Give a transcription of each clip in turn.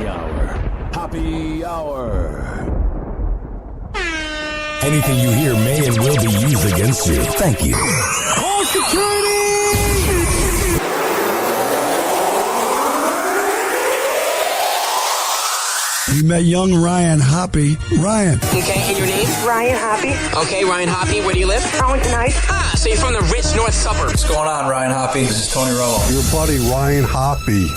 Hoppe Hour. Hoppe Hour. Anything you hear may and will be used against you. Thank you. Call security! We met young Ryan Hoppe. Ryan. Okay, and your name? Ryan Hoppe. Okay, Ryan Hoppe. Where do you live? Arlington Heights. Ah, so you're from the rich north suburbs. What's going on, Ryan Hoppe? This is Tony Romo. Your buddy Ryan Hoppe.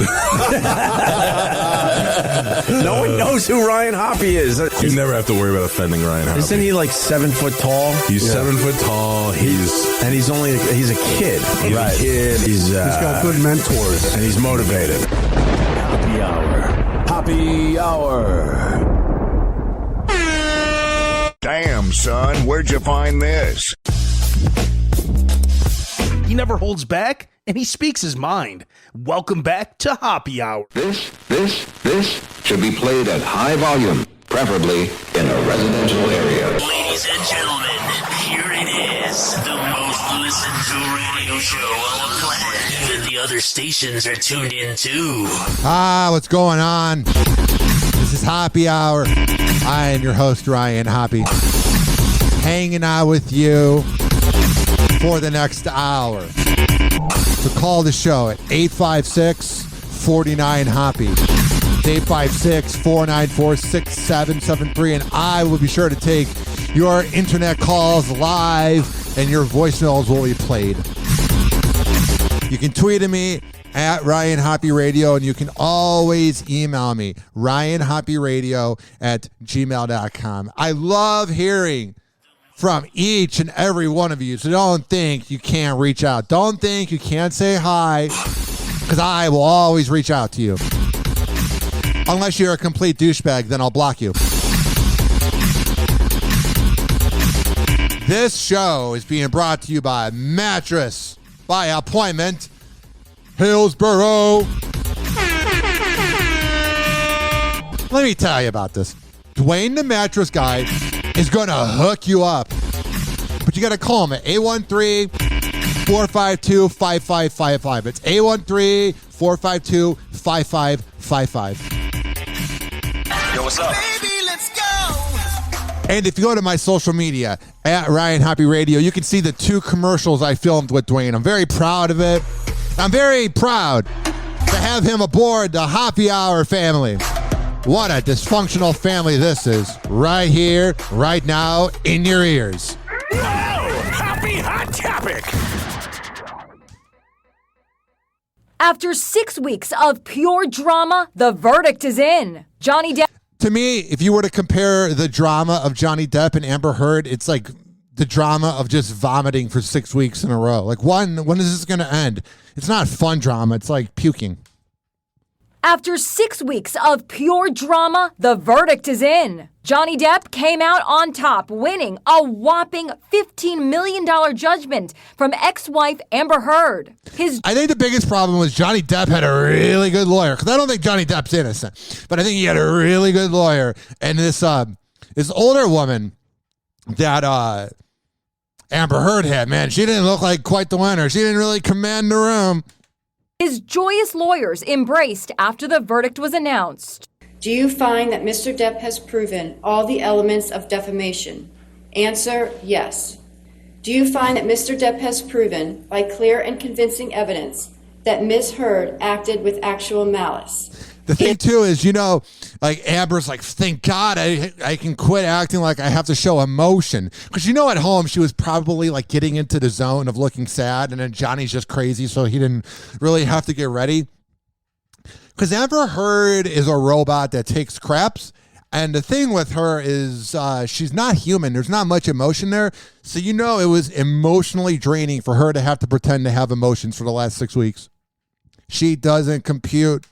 No one knows who Ryan Hoppe is. You never have to worry about offending Ryan Hoppe. Isn't he like 7 foot tall? He's 7 foot tall. He's a kid. right. He's got good mentors. and he's motivated. Hoppe Hour. Hoppe Hour. Damn, son, where'd you find this? He never holds back, and he speaks his mind. Welcome back to Hoppe Hour. This should be played at high volume, preferably in a residential area. Ladies and gentlemen, here it is, the most listened to radio show on the planet. Even the other stations are tuned in too. What's going on? This is Hoppe Hour. I am your host, Ryan Hoppe, hanging out with you for the next hour. So call the show at 856-49-HOPPE. 856-494-6773, and I will be sure to take your internet calls live, and your voicemails will be played. You can tweet at me at Ryan Hoppe Radio, and you can always email me, ryanhopperadio@gmail.com. I love hearing from each and every one of you, so don't think you can't reach out. Don't think you can't say hi, because I will always reach out to you. Unless you're a complete douchebag, then I'll block you. This show is being brought to you by Mattress by Appointment, Hillsboro. Let me tell you about this. Dwayne the Mattress Guy is going to hook you up. But you got to call him at 813-452-5555. It's 813-452-5555. Yo, what's up? Baby, let's go! And if you go to my social media, at Ryan Hoppe Radio, you can see the 2 commercials I filmed with Dwayne. I'm very proud of it. I'm very proud to have him aboard the Hoppe Hour family. What a dysfunctional family this is, right here, right now, in your ears. Happy hot topic. After 6 weeks of pure drama, the verdict is in. Johnny Depp. To me, if you were to compare the drama of Johnny Depp and Amber Heard, it's like the drama of just vomiting for 6 weeks in a row. Like, when is this going to end? It's not fun drama. It's like puking. After 6 weeks of pure drama, the verdict is in. Johnny Depp came out on top, winning a whopping $15 million judgment from ex-wife Amber Heard. I think the biggest problem was Johnny Depp had a really good lawyer, because I don't think Johnny Depp's innocent, but I think he had a really good lawyer. And this older woman that Amber Heard had, man, she didn't look like quite the winner. She didn't really command the room. His joyous lawyers embraced after the verdict was announced. Do you find that Mr. Depp has proven all the elements of defamation? Answer, yes. Do you find that Mr. Depp has proven, by clear and convincing evidence, that Ms. Heard acted with actual malice? The thing, too, is, like Amber's like, thank God I can quit acting like I have to show emotion. Because at home, she was probably like getting into the zone of looking sad, and then Johnny's just crazy, so he didn't really have to get ready. Because Amber Heard is a robot that takes craps, and the thing with her is she's not human. There's not much emotion there. So it was emotionally draining for her to have to pretend to have emotions for the last 6 weeks. She doesn't compute.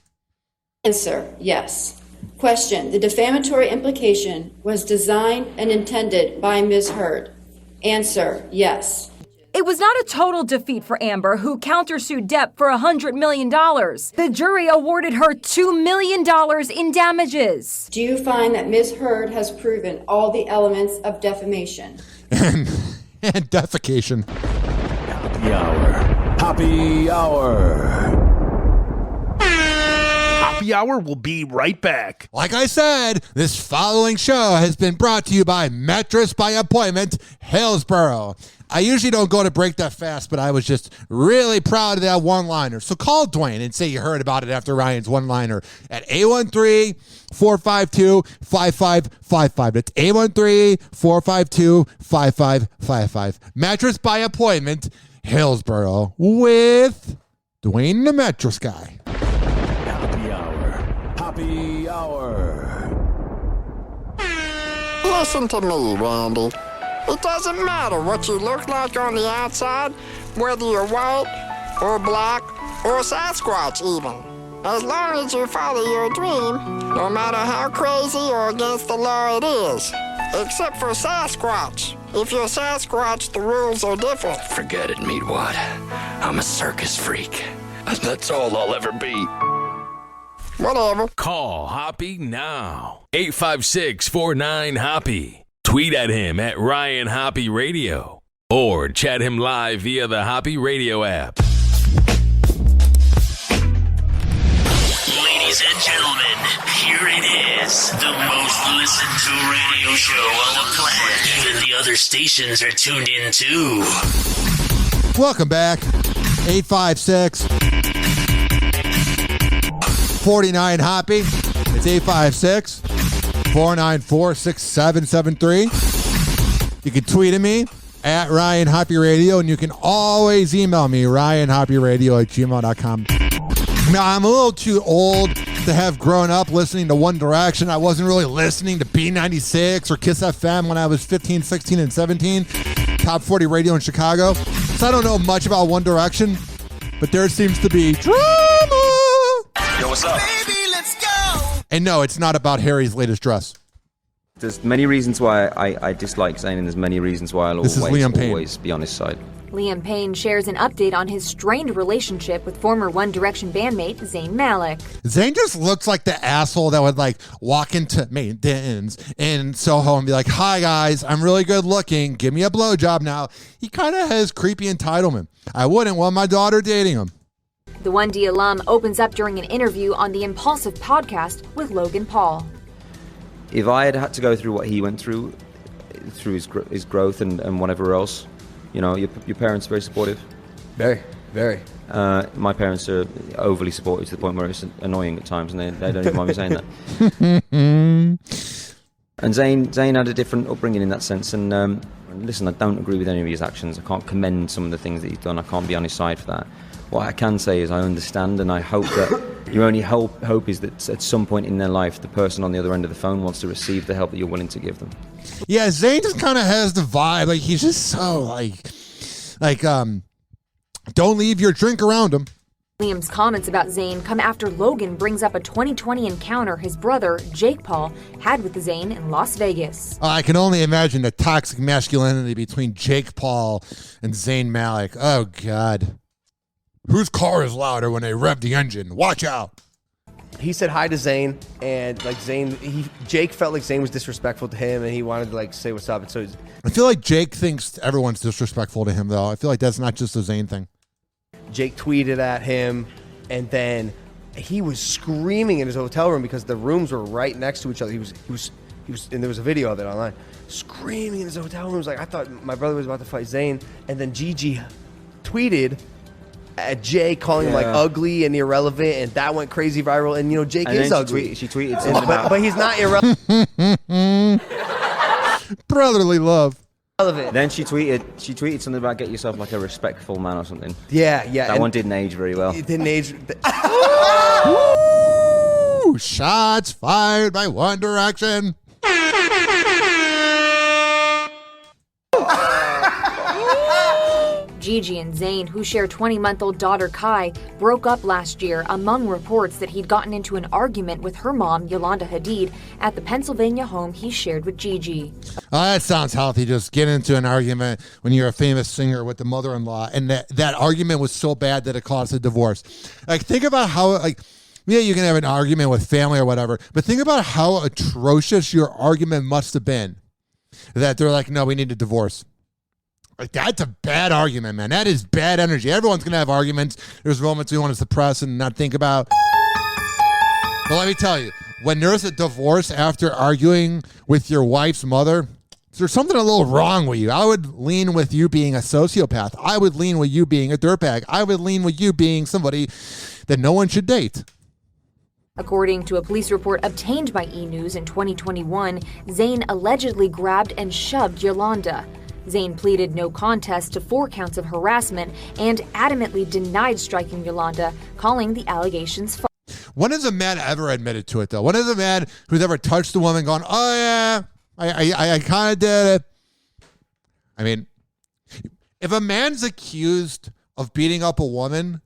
Answer, yes. Question, the defamatory implication was designed and intended by Ms. Heard. Answer, yes. It was not a total defeat for Amber, who countersued Depp for $100 million. The jury awarded her $2 million in damages. Do you find that Ms. Heard has proven all the elements of defamation? And defecation. Hoppe Hour. Hoppe Hour. Hoppe Happy Hour. We'll be right back. Like I said, this following show has been brought to you by Mattress by Appointment, Hillsboro. I usually don't go to break that fast, but I was just really proud of that one-liner. So call Dwayne and say you heard about it after Ryan's one-liner at 813-452-5555. That's 813-452-5555. Mattress by Appointment, Hillsboro, with Dwayne the Mattress Guy. Happy Hour. Happy Hour. Listen to me, Randy. It doesn't matter what you look like on the outside, whether you're white or black or Sasquatch even. As long as you follow your dream, no matter how crazy or against the law it is. Except for Sasquatch. If you're Sasquatch, the rules are different. Forget it, Meatwad. I'm a circus freak. That's all I'll ever be. Whatever. Call Hoppe now. 856-49-HOPPE. Tweet at him at Ryan Hoppe Radio. Or chat him live via the Hoppe Radio app. Ladies and gentlemen, here it is. The most listened to radio show on the planet. Even the other stations are tuned in too. Welcome back. 856-49-HOPPE. It's 856-494-6773. You can tweet at me at Ryan Hoppe Radio, and you can always email me, ryanhopperadio@gmail.com. Now, I'm a little too old to have grown up listening to One Direction. I wasn't really listening to B96 or Kiss FM when I was 15, 16, and 17. Top 40 radio in Chicago. So I don't know much about One Direction, but there seems to be drama. Yo, what's up? Baby, let's go. And no, it's not about Harry's latest dress. There's many reasons why I dislike Zayn, and there's many reasons why I'll always be on his side. Liam Payne shares an update on his strained relationship with former One Direction bandmate Zayn Malik. Zayn just looks like the asshole that would like walk into maintenance in Soho and be like, "Hi guys, I'm really good looking. Give me a blowjob now." He kind of has creepy entitlement. I wouldn't want my daughter dating him. The 1D alum opens up during an interview on the Impulsive podcast with Logan Paul. If I had to go through what he went through his growth and whatever else, you know, your parents are very supportive. Very, very. My parents are overly supportive to the point where it's annoying at times, and they don't even mind me saying that. And Zayn had a different upbringing in that sense. And listen, I don't agree with any of his actions. I can't commend some of the things that he's done. I can't be on his side for that. What I can say is I understand, and I hope that your only hope is that at some point in their life, the person on the other end of the phone wants to receive the help that you're willing to give them. Yeah, Zayn just kind of has the vibe. Like, he's just so don't leave your drink around him. Liam's comments about Zayn come after Logan brings up a 2020 encounter his brother, Jake Paul, had with Zayn in Las Vegas. I can only imagine the toxic masculinity between Jake Paul and Zayn Malik. Oh, God. Whose car is louder when they rev the engine? Watch out. He said hi to Zayn, and Jake felt like Zayn was disrespectful to him, and he wanted to say what's up. And so I feel like Jake thinks everyone's disrespectful to him, though. I feel like that's not just a Zayn thing. Jake tweeted at him, and then he was screaming in his hotel room because the rooms were right next to each other. He was, and there was a video of it online, screaming in his hotel room. He was like, I thought my brother was about to fight Zayn, and then Gigi tweeted at Jake, calling him ugly and irrelevant, and that went crazy viral. And Jake is ugly. She tweeted something but he's not irrelevant. Brotherly love. Then she tweeted something about get yourself like a respectful man or something. Yeah. That one didn't age very well. It didn't age. Ooh, shots fired by One Direction. Gigi and Zayn, who share 20-month-old daughter Kai, broke up last year among reports that he'd gotten into an argument with her mom, Yolanda Hadid, at the Pennsylvania home he shared with Gigi. Oh, that sounds healthy. Just get into an argument when you're a famous singer with the mother-in-law, and that argument was so bad that it caused a divorce. Like, think about how, yeah, you can have an argument with family or whatever, but think about how atrocious your argument must have been that they're like, no, we need a divorce. Like, that's a bad argument, man. That is bad energy. Everyone's going to have arguments. There's moments we want to suppress and not think about. Well, let me tell you, when there's a divorce after arguing with your wife's mother, there's something a little wrong with you. I would lean with you being a sociopath. I would lean with you being a dirtbag. I would lean with you being somebody that no one should date. According to a police report obtained by E! News in 2021, Zayn allegedly grabbed and shoved Yolanda. Zayn pleaded no contest to 4 counts of harassment and adamantly denied striking Yolanda, calling the allegations false. When has a man ever admitted to it, though? When has a man who's ever touched a woman gone, oh, yeah, I kind of did it? I mean, if a man's accused of beating up a woman,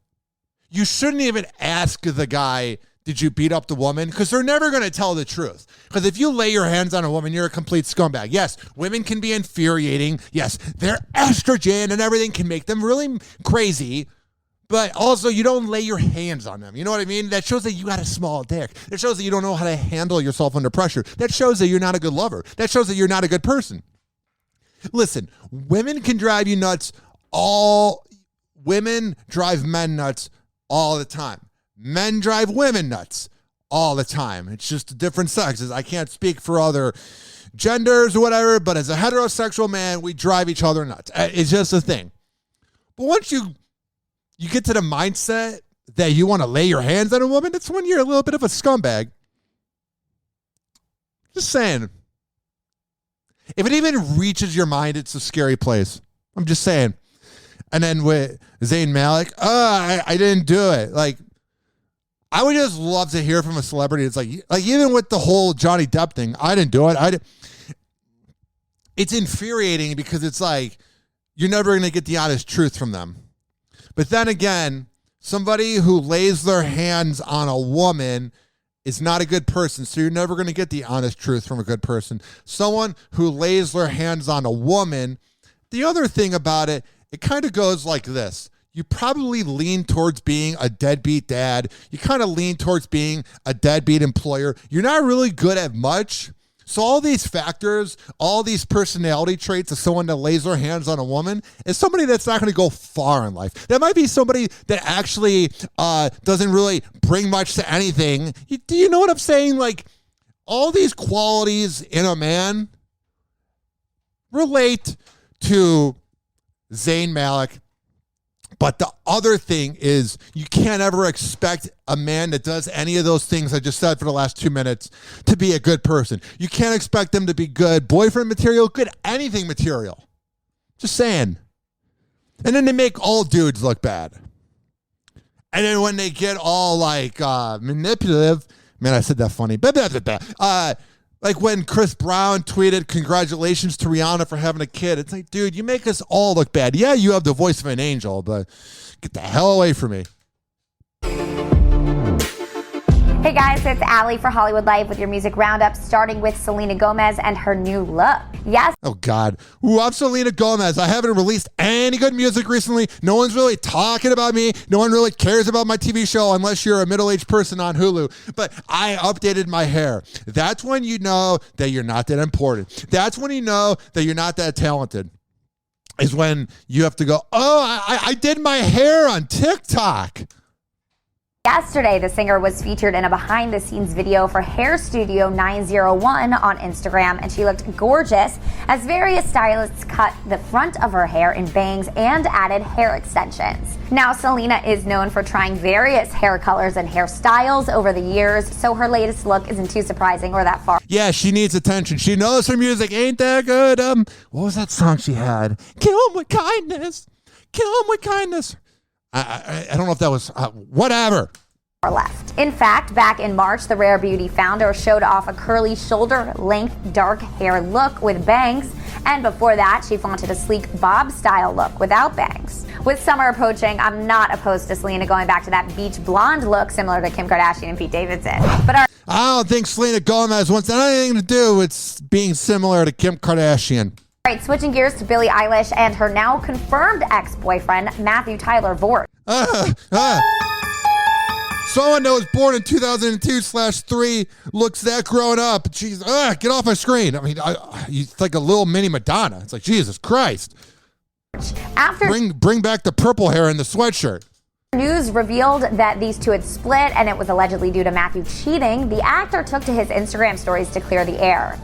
you shouldn't even ask the guy, did you beat up the woman? Because they're never going to tell the truth. Because if you lay your hands on a woman, you're a complete scumbag. Yes, women can be infuriating. Yes, their estrogen and everything can make them really crazy. But also, you don't lay your hands on them. You know what I mean? That shows that you got a small dick. That shows that you don't know how to handle yourself under pressure. That shows that you're not a good lover. That shows that you're not a good person. Listen, women can drive you nuts. Women drive men nuts all the time. Men drive women nuts all the time. It's just different sexes. I can't speak for other genders or whatever, but as a heterosexual man, we drive each other nuts. It's just a thing. But once you get to the mindset that you want to lay your hands on a woman, that's when you're a little bit of a scumbag. Just saying. If it even reaches your mind, it's a scary place. I'm just saying. And then with Zayn Malik, I didn't do it. Like, I would just love to hear from a celebrity. It's like even with the whole Johnny Depp thing, I didn't do it. It's infuriating because it's like you're never going to get the honest truth from them. But then again, somebody who lays their hands on a woman is not a good person, so you're never going to get the honest truth from a good person. Someone who lays their hands on a woman, the other thing about it, it kind of goes like this. You probably lean towards being a deadbeat dad. You kind of lean towards being a deadbeat employer. You're not really good at much. So all these factors, all these personality traits of someone that lays their hands on a woman is somebody that's not going to go far in life. That might be somebody that actually doesn't really bring much to anything. Do you know what I'm saying? Like, all these qualities in a man relate to Zayn Malik. But the other thing is you can't ever expect a man that does any of those things I just said for the last 2 minutes to be a good person. You can't expect them to be good boyfriend material, good anything material. Just saying. And then they make all dudes look bad. And then when they get all like manipulative, man, I said that funny. Like when Chris Brown tweeted, congratulations to Rihanna for having a kid. It's like, dude, you make us all look bad. Yeah, you have the voice of an angel, but get the hell away from me. Hey guys, it's Allie for Hollywood Life with your music roundup, starting with Selena Gomez and her new look. Yes. Oh, God. Ooh, I'm Selena Gomez. I haven't released any good music recently. No one's really talking about me. No one really cares about my TV show unless you're a middle-aged person on Hulu. But I updated my hair. That's when you know that you're not that important. That's when you know that you're not that talented. Is when you have to go, I did my hair on TikTok. Yesterday, the singer was featured in a behind-the-scenes video for Hair Studio 901 on Instagram, and she looked gorgeous as various stylists cut the front of her hair in bangs and added hair extensions. Now, Selena is known for trying various hair colors and hairstyles over the years, so her latest look isn't too surprising or that far. Yeah, she needs attention. She knows her music ain't that good. What was that song she had? Kill him with kindness. Kill him with kindness. I don't know if that was whatever. Left. In fact, back in March, the Rare Beauty founder showed off a curly shoulder-length dark hair look with bangs, and before that, she flaunted a sleek bob-style look without bangs. With summer approaching, I'm not opposed to Selena going back to that beach blonde look similar to Kim Kardashian and Pete Davidson. But I don't think Selena Gomez wants anything to do with being similar to Kim Kardashian. All right, switching gears to Billie Eilish and her now confirmed ex-boyfriend, Matthew Tyler Vort. Someone that was born in 2002/3 looks that grown up. Jeez, get off my screen. I mean, it's like a little mini Madonna. It's like, Jesus Christ. After bring back the purple hair in the sweatshirt. News revealed that these two had split, and it was allegedly due to Matthew cheating. The actor took to his Instagram stories to clear the air.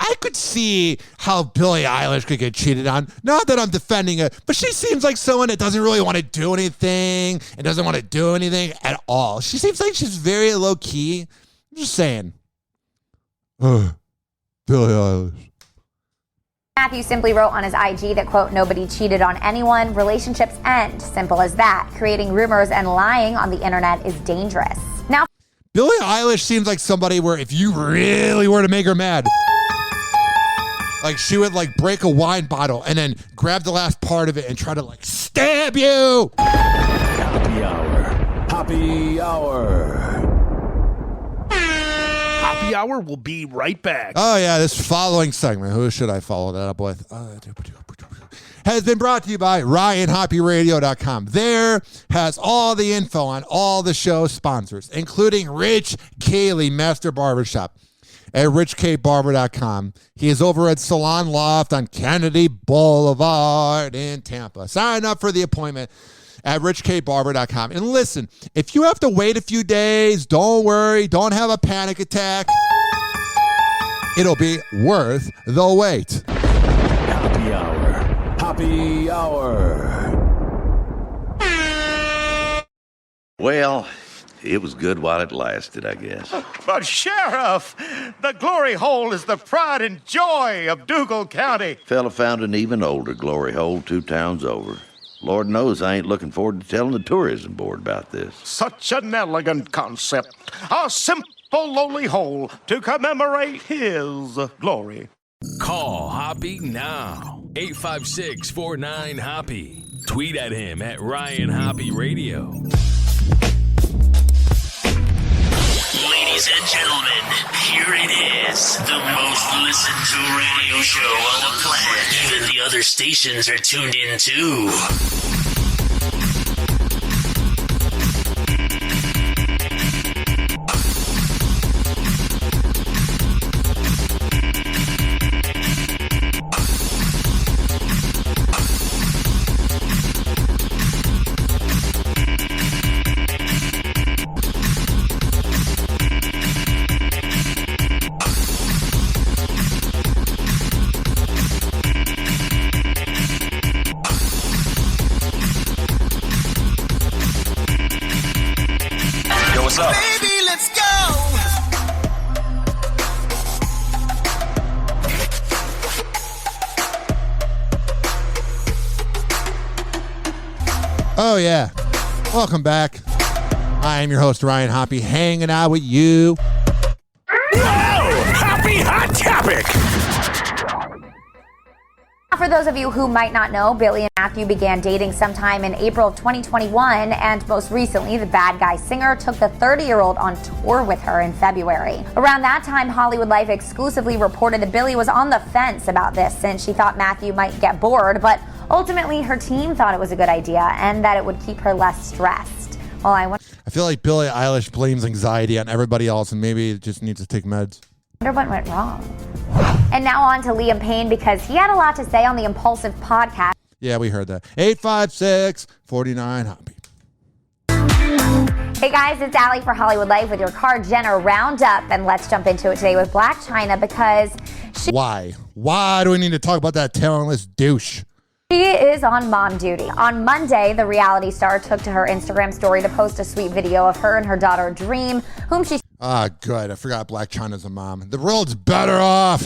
I could see how Billie Eilish could get cheated on. Not that I'm defending her, but she seems like someone that doesn't really want to do anything and doesn't want to do anything at all. She seems like she's very low key. I'm just saying. Billie Eilish. Matthew simply wrote on his IG that, quote, nobody cheated on anyone. Relationships end. Simple as that. Creating rumors and lying on the internet is dangerous. Now, Billie Eilish seems like somebody where if you really were to make her mad, like she would like break a wine bottle and then grab the last part of it and try to like stab you. Happy Hour. Happy Hour. Hoppe Hour will be right back. Oh, yeah, this following segment, who should I follow that up with? Has been brought to you by RyanHoppeRadio.com. There has all the info on all the show sponsors, including Rich Cayley, Master Barbershop at RichKBarber.com. He is over at Salon Loft on Kennedy Boulevard in Tampa. Sign up for the appointment at RichKBarber.com. And listen, if you have to wait a few days, don't worry. Don't have a panic attack. It'll be worth the wait. Happy Hour. Happy Hour. Well, it was good while it lasted, I guess. But Sheriff, the glory hole is the pride and joy of Dougal County. Fella found an even older glory hole 2 towns over. Lord knows I ain't looking forward to telling the tourism board about this. Such an elegant concept. A simple, lowly hole to commemorate his glory. Call Hoppe now. 856-49-HOPPE. Tweet at him at Ryan Hoppe Radio. Ladies and gentlemen, here it is. The most listened to radio show on the planet. Even the other stations are tuned in too. Baby, let's go. Oh, yeah. Welcome back. I am your host, Ryan Hoppe, hanging out with you. Happy Hot Topic. For those of you who might not know, Billie and Matthew began dating sometime in April of 2021, and most recently, the bad guy singer took the 30-year-old on tour with her in February. Around that time, Hollywood Life exclusively reported that Billie was on the fence about this since she thought Matthew might get bored, but ultimately her team thought it was a good idea and that it would keep her less stressed. Well, I feel like Billie Eilish blames anxiety on everybody else, and maybe it just needs to take meds. wonder what went wrong. And now on to Liam Payne, because he had a lot to say on the Impulsive podcast. Yeah, we heard that. 856-49-HOPPE. Hey guys, it's Allie for Hollywood Life with your Car Jenner Roundup, and let's jump into it today with Blac Chyna because Why do we need to talk about that talentless douche? She is on mom duty. On Monday, the reality star took to her Instagram story to post a sweet video of her and her daughter Dream, whom she... Ah, good. I forgot Blac Chyna's a mom. The world's better off.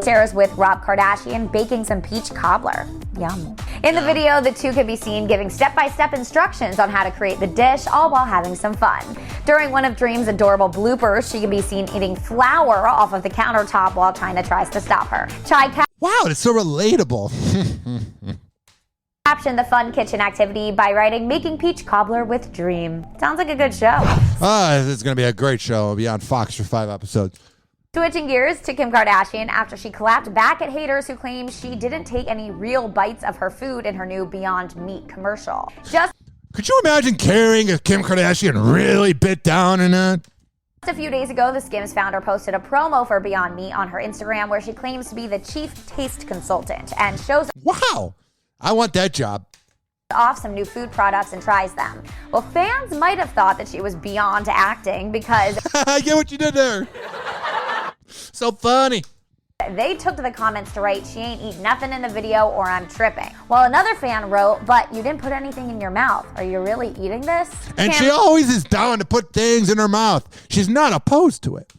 Shares with Rob Kardashian baking some peach cobbler. Yum. In the video, the two can be seen giving step-by-step instructions on how to create the dish, all while having some fun. During one of Dream's adorable bloopers, she can be seen eating flour off of the countertop while Chyna tries to stop her. Wow, it's so relatable. Caption the fun kitchen activity by writing "Making Peach Cobbler with Dream." Sounds like a good show. It's going to be a great show. It'll be on Fox for 5 episodes. Switching gears to Kim Kardashian after she clapped back at haters who claim she didn't take any real bites of her food in her new Beyond Meat commercial. Could you imagine carrying a Kim Kardashian really bit down in that? A few days ago, the Skims founder posted a promo for Beyond Meat on her Instagram where she claims to be the chief taste consultant and shows Wow, I want that job. off some new food products and tries them. Well, fans might have thought that she was beyond acting because I get what you did there. So funny. they took to the comments to write, "She ain't eat nothing in the video or I'm tripping." While another fan wrote, "But you didn't put anything in your mouth. Are you really eating this?" And Kim she always is down to put things in her mouth. She's not opposed to it.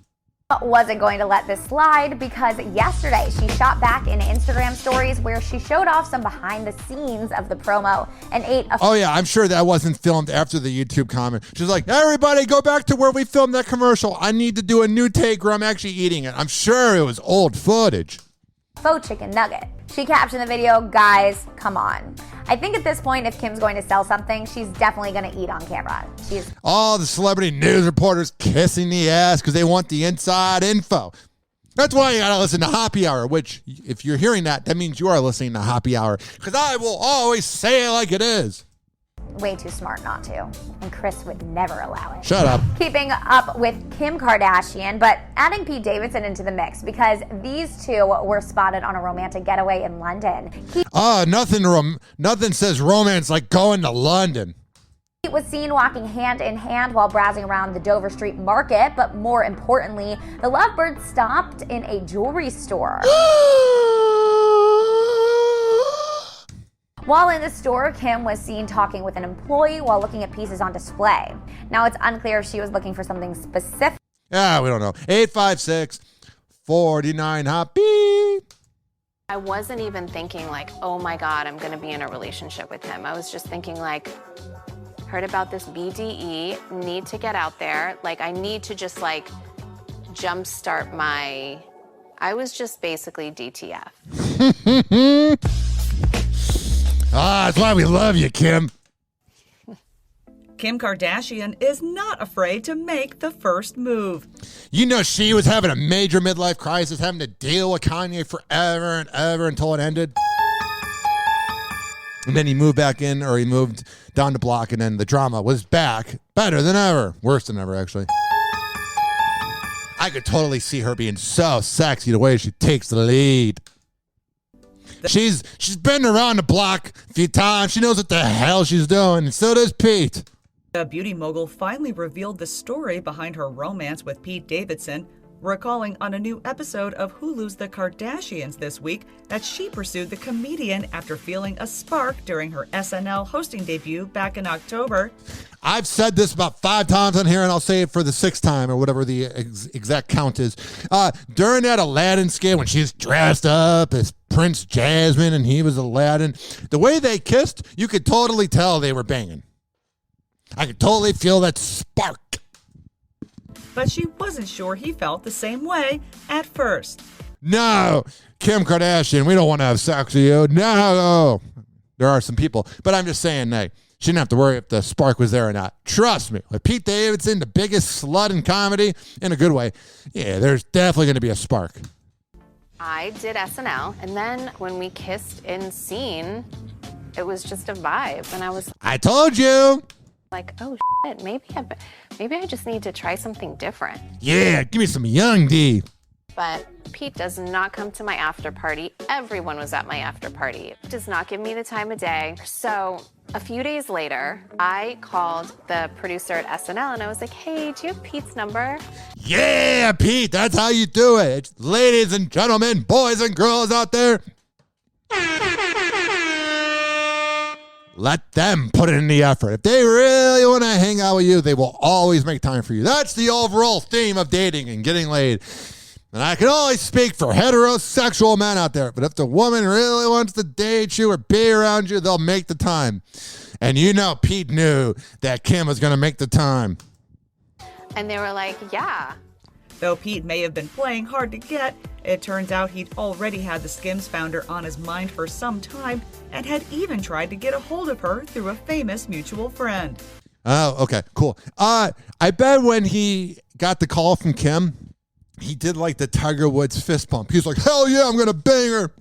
wasn't going to let this slide because yesterday she shot back in Instagram stories where she showed off some behind the scenes of the promo and ate a Oh, yeah, I'm sure that wasn't filmed after the YouTube comment. She's like, everybody go back to where we filmed that commercial. I need to do a new take where I'm actually eating it. I'm sure it was old footage. faux chicken nugget. She captioned the video, "Guys, come on." I think at this point, if Kim's going to sell something, she's definitely going to eat on camera. She's All the celebrity news reporters kissing the ass because they want the inside info. That's why you got to listen to Hoppe Hour, which, if you're hearing that, that means you are listening to Hoppe Hour, because I will always say it like it is. way too smart not to, and Chris would never allow it. Shut up. Keeping up with Kim Kardashian, but adding Pete Davidson into the mix because these two were spotted on a romantic getaway in London. Nothing says romance like going to London. He was seen walking hand in hand while browsing around the Dover Street Market, but more importantly, the lovebirds stopped in a jewelry store. While in the store, Kim was seen talking with an employee while looking at pieces on display. Now, it's unclear if she was looking for something specific. Yeah, we don't know. 856-49-HOPPE. I wasn't even thinking like, oh my God, I'm gonna be in a relationship with him. I was just thinking like, heard about this BDE, need to get out there. Like I need to just like jumpstart I was just basically DTF. That's why we love you, Kim. Kim Kardashian is not afraid to make the first move. You know she was having a major midlife crisis, having to deal with Kanye forever and ever until it ended. And then he moved back in, or he moved down the block, and then the drama was back. Better than ever. Worse than ever, actually. I could totally see her being so sexy the way she takes the lead. She's been around the block a few times. She knows what the hell she's doing, and so does Pete. The beauty mogul finally revealed the story behind her romance with Pete Davidson, recalling on a new episode of Hulu's The Kardashians this week that she pursued the comedian after feeling a spark during her SNL hosting debut back in October. I've said this about 5 times on here, and I'll say it for the 6th time, or whatever the exact count is. During that Aladdin skit, when she's dressed up as Prince Jasmine and he was Aladdin, the way they kissed, you could totally tell they were banging. I could totally feel that spark. But she wasn't sure he felt the same way at first. No, Kim Kardashian, we don't want to have sex with you. No. There are some people, but I'm just saying, she didn't have to worry if the spark was there or not. Trust me, with Pete Davidson, the biggest slut in comedy, in a good way, yeah, there's definitely going to be a spark. I did SNL, and then when we kissed in scene, it was just a vibe, and I told you. Like, oh shit, maybe I just need to try something different. Yeah, give me some young D. But Pete does not come to my after party. Everyone was at my after party. Does not give me the time of day. So a few days later, I called the producer at SNL and I was like, hey, do you have Pete's number? Yeah, Pete, that's how you do it. Ladies and gentlemen, boys and girls out there, let them put in the effort. If they really want to hang out with you, they will always make time for you. That's the overall theme of dating and getting laid. And I can only speak for heterosexual men out there, but if the woman really wants to date you or be around you, they'll make the time. And you know Pete knew that Kim was going to make the time. And they were like, yeah. Though Pete may have been playing hard to get, it turns out he'd already had the Skims founder on his mind for some time and had even tried to get a hold of her through a famous mutual friend. Oh, okay, cool. I bet when he got the call from Kim, he did like the Tiger Woods fist bump. He was like, hell yeah, I'm going to bang her.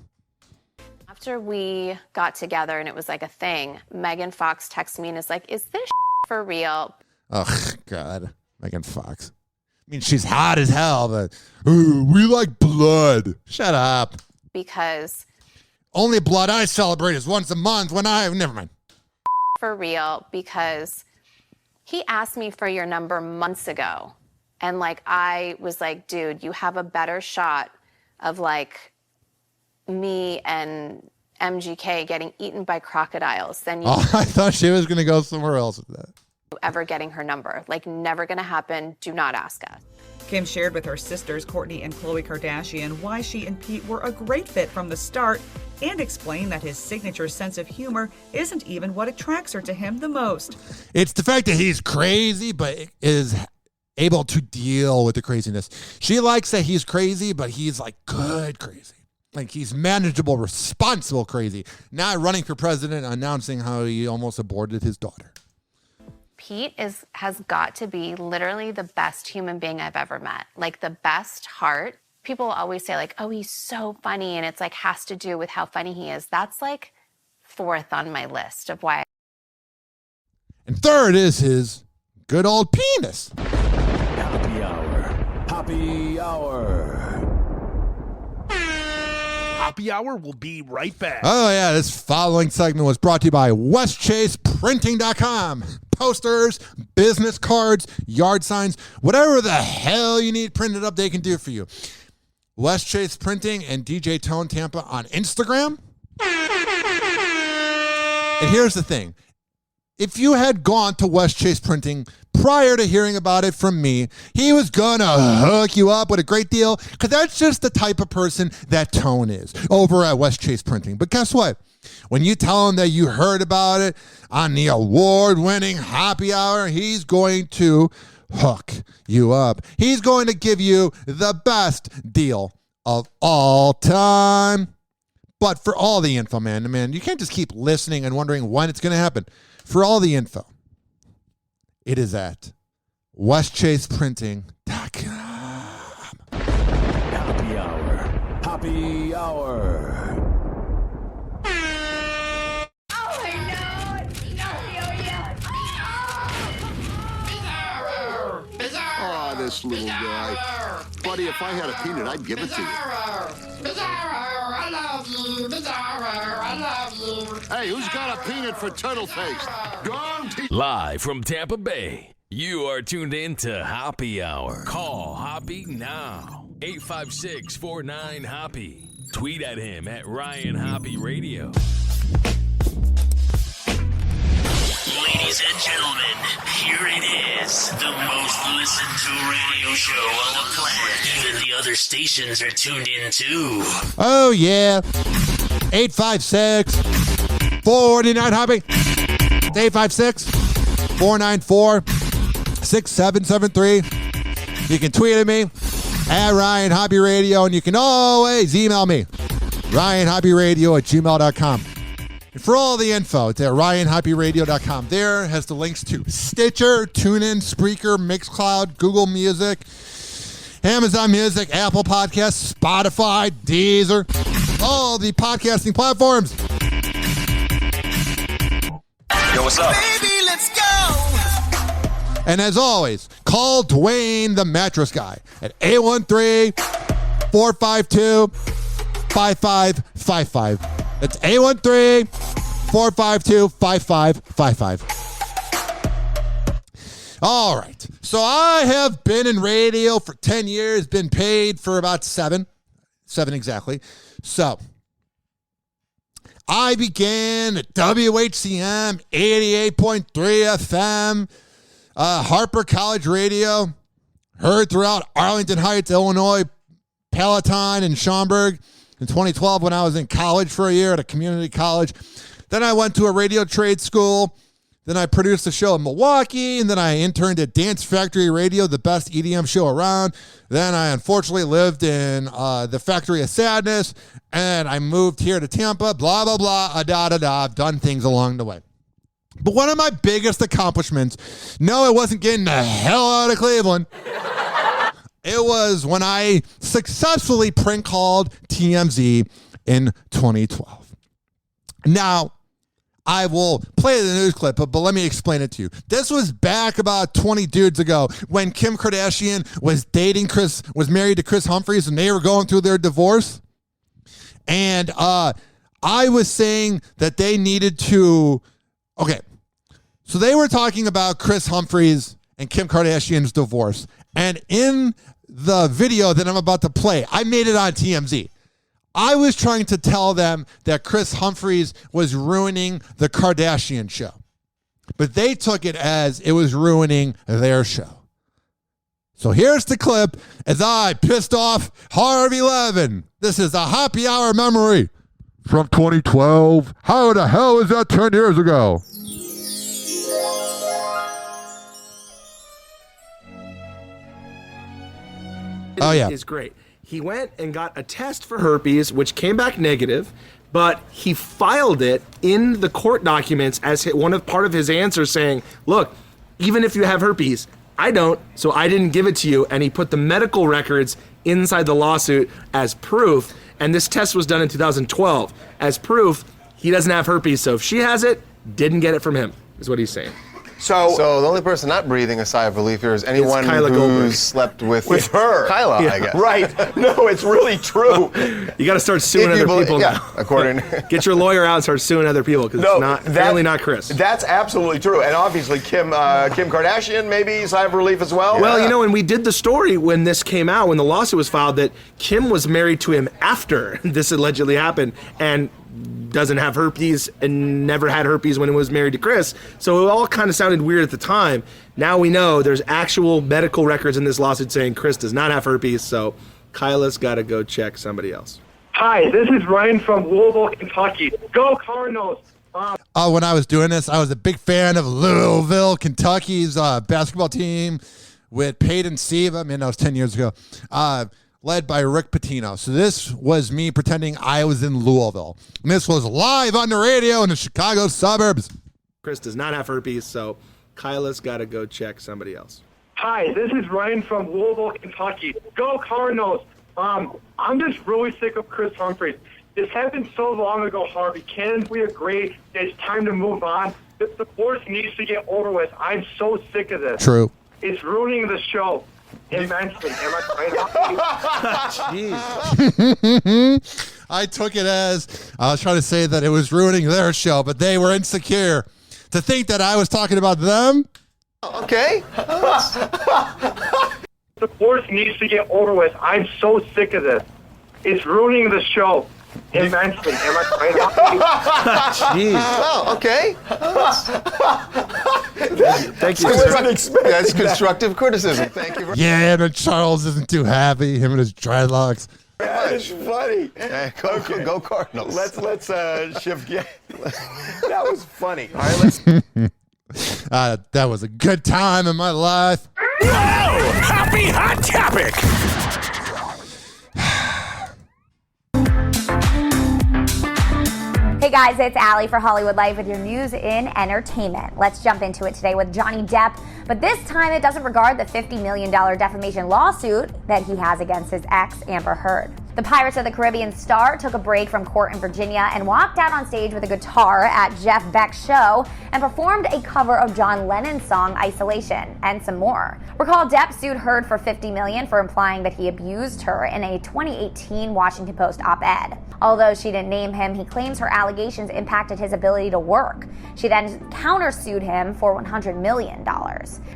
After we got together and it was like a thing, Megan Fox texted me and is like, is this for real? Oh, God. Megan Fox. I mean, she's hot as hell, but we like blood. Shut up. Because only blood I celebrate is once a month when never mind. For real, because he asked me for your number months ago. And like, I was like, dude, you have a better shot of like me and MGK getting eaten by crocodiles than you I thought she was going to go somewhere else with that. ever getting her number. Like, never going to happen. Do not ask us. Kim shared with her sisters, Kourtney and Khloe Kardashian, why she and Pete were a great fit from the start and explained that his signature sense of humor isn't even what attracts her to him the most. It's the fact that he's crazy, but is able to deal with the craziness. She likes that he's crazy, but he's like good crazy. Like he's manageable, responsible crazy. Not running for president, announcing how he almost aborted his daughter. Pete has got to be literally the best human being I've ever met. Like the best heart. People always say like, oh, he's so funny. And it's like has to do with how funny he is. That's like fourth on my list of why. And third is his good old penis. Happy Hour. Happy Hour. Hoppe Hour will be right back. Oh, yeah. This following segment was brought to you by WestChasePrinting.com. Posters, business cards, yard signs, whatever the hell you need printed up, they can do for you. West Chase Printing and DJ Tone Tampa on Instagram. And here's the thing. If you had gone to West Chase Printing prior to hearing about it from me, he was going to hook you up with a great deal because that's just the type of person that Tone is over at West Chase Printing. But guess what? When you tell him that you heard about it on the award-winning Hoppe Hour, he's going to hook you up. He's going to give you the best deal of all time. But for all the info, man, you can't just keep listening and wondering when it's going to happen. For all the info, it is at westchaseprinting.com. Happy Hour. Happy Hour. Oh, this little guy. Buddy, if I had a peanut, I'd give it to you. I love you. Bizarro, I love you. Hey, who's got a peanut for turtle face? Live from Tampa Bay, you are tuned in to Hoppe Hour. Call Hoppe now. 856-49-HOPPE. Tweet at him at Ryan Hoppe Radio. Ladies and gentlemen, here it is. The most listened to radio show on the planet. Even the other stations are tuned in too. Oh, yeah. 856-49-HOPPE. 856-494-6773. You can tweet at me at Ryan Hoppe Radio, and you can always email me, RyanHoppeRadio@gmail.com. And for all the info, it's at RyanHoppeRadio.com. There has the links to Stitcher, TuneIn, Spreaker, Mixcloud, Google Music, Amazon Music, Apple Podcasts, Spotify, Deezer, all the podcasting platforms. Yo, what's up? Baby, let's go. And as always, call Dwayne the Mattress Guy at 813-452-5555. That's 813-452-5555. All right. So I have been in radio for 10 years, been paid for about seven exactly. So I began at WHCM 88.3 FM, Harper College Radio, heard throughout Arlington Heights, Illinois, Palatine, and Schaumburg. In 2012, when I was in college for a year at a community college. Then I went to a radio trade school. Then I produced a show in Milwaukee. And then I interned at Dance Factory Radio, the best EDM show around. Then I unfortunately lived in the Factory of Sadness. And I moved here to Tampa, blah, blah, blah, I've done things along the way. But one of my biggest accomplishments, no, it wasn't getting the hell out of Cleveland. It was when I successfully prank called TMZ in 2012. Now, I will play the news clip, but let me explain it to you. This was back about 20 dudes ago when Kim Kardashian was married to Chris Humphries, and they were going through their divorce. And I was saying that they needed to, okay, so they were talking about Chris Humphries and Kim Kardashian's divorce. And in the video that I'm about to play, I made it on TMZ. I was trying to tell them that Chris Humphries was ruining the Kardashian show. But they took it as it was ruining their show. So here's the clip as I pissed off Harvey Levin. This is a Happy Hour memory from 2012. How the hell is that 10 years ago? Oh, yeah. Is great. He went and got a test for herpes, which came back negative, but he filed it in the court documents as part of his answer saying, look, even if you have herpes, I don't, so I didn't give it to you. And he put the medical records inside the lawsuit as proof. And this test was done in 2012. As proof, he doesn't have herpes. So if she has it, didn't get it from him, is what he's saying. So the only person not breathing a sigh of relief here is anyone who slept with her. Kyla, Yeah, I guess. right. No, it's really true. You got to start suing other people now. According Get your lawyer out and start suing other people because it's apparently not Chris. That's absolutely true. And obviously Kim Kardashian, maybe sigh of relief as well. Well, when we did the story when this came out, when the lawsuit was filed, that Kim was married to him after this allegedly happened and doesn't have herpes and never had herpes when he was married to Chris. So it all kind of sounded weird at the time. Now we know there's actual medical records in this lawsuit saying Chris does not have herpes. So Kyla's got to go check somebody else. Hi, this is Ryan from Louisville, Kentucky. Go Cardinals! When I was doing this, I was a big fan of Louisville, Kentucky's basketball team with Peyton Sieve. I mean, that was 10 years ago. Led by Rick Pitino. So this was me pretending I was in Louisville. And this was live on the radio in the Chicago suburbs. Chris does not have herpes, so Kyla's got to go check somebody else. Hi, this is Ryan from Louisville, Kentucky. Go Cardinals! I'm just really sick of Chris Humphries. This happened so long ago, Harvey. Can't we agree that it's time to move on? The divorce needs to get over with. I'm so sick of this. True. It's ruining the show. Immensely. Am I Jeez. I took it as I was trying to say that it was ruining their show, but they were insecure. To think that I was talking about them? Okay. Divorce needs to get over with. I'm so sick of this. It's ruining the show. Immensely. Am I Jeez. Oh, okay. Thank you. That's constructive criticism. Thank you. Yeah, but Charles isn't too happy. Him and his dreadlocks. That's funny. Go Cardinals. Let's shift gears. That was funny. All right, let's. That was a good time in my life. Whoa! Happy Hot Topic! Hey guys, it's Allie for Hollywood Life with your news in entertainment. Let's jump into it today with Johnny Depp, but this time it doesn't regard the $50 million defamation lawsuit that he has against his ex, Amber Heard. The Pirates of the Caribbean star took a break from court in Virginia and walked out on stage with a guitar at Jeff Beck's show and performed a cover of John Lennon's song Isolation and some more. Recall Depp sued Heard for $50 million for implying that he abused her in a 2018 Washington Post op-ed. Although she didn't name him, he claims her allegations impacted his ability to work. She then countersued him for $100 million.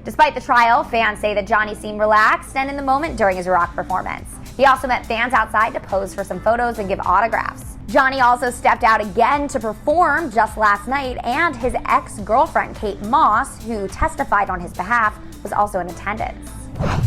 Despite the trial, fans say that Johnny seemed relaxed and in the moment during his rock performance. He also met fans outside to pose for some photos and give autographs. Johnny also stepped out again to perform just last night, and his ex-girlfriend, Kate Moss, who testified on his behalf, was also in attendance.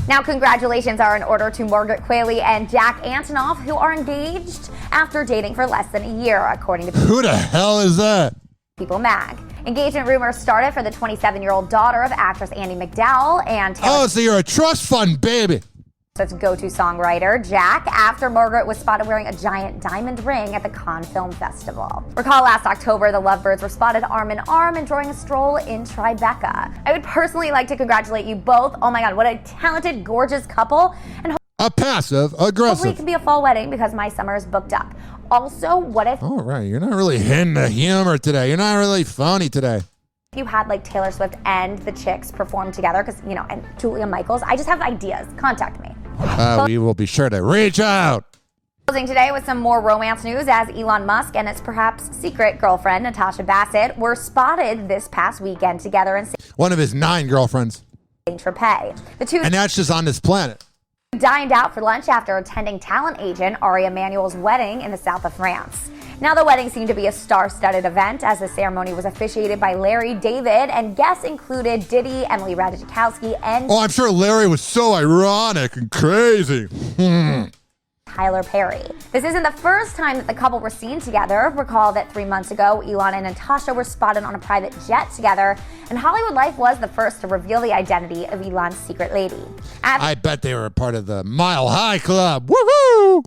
Now, congratulations are in order to Margaret Qualley and Jack Antonoff, who are engaged after dating for less than a year, according to Who the hell is that? People Mag. Engagement rumors started for the 27-year-old daughter of actress Andie MacDowell and Taylor So you're a trust fund baby. Swift's go-to songwriter, Jack, after Margaret was spotted wearing a giant diamond ring at the Cannes Film Festival. Recall last October, the lovebirds were spotted arm in arm enjoying a stroll in Tribeca. I would personally like to congratulate you both. Oh my God, what a talented, gorgeous couple. And a passive hopefully aggressive. it can be a fall wedding because my summer is booked up. Also, what if All right, you're not really hitting the humor today. You're not really funny today. you had like Taylor Swift and the Chicks perform together? Because, you know, and Julia Michaels. I just have ideas. Contact me. We will be sure to reach out. Closing today with some more romance news as Elon Musk and his perhaps secret girlfriend, Natasha Bassett, were spotted this past weekend together in One of his 9 girlfriends. Saint-Tropez. The two And that's just on this planet. dined out for lunch after attending talent agent Ari Emanuel's wedding in the south of France. Now the wedding seemed to be a star-studded event as the ceremony was officiated by Larry David and guests included Diddy, Emily Ratajkowski, and Oh, I'm sure Larry was so ironic and crazy. Tyler Perry. This isn't the first time that the couple were seen together. Recall that 3 months ago, Elon and Natasha were spotted on a private jet together, and Hollywood Life was the first to reveal the identity of Elon's secret lady. I bet they were a part of the Mile High Club. Woohoo!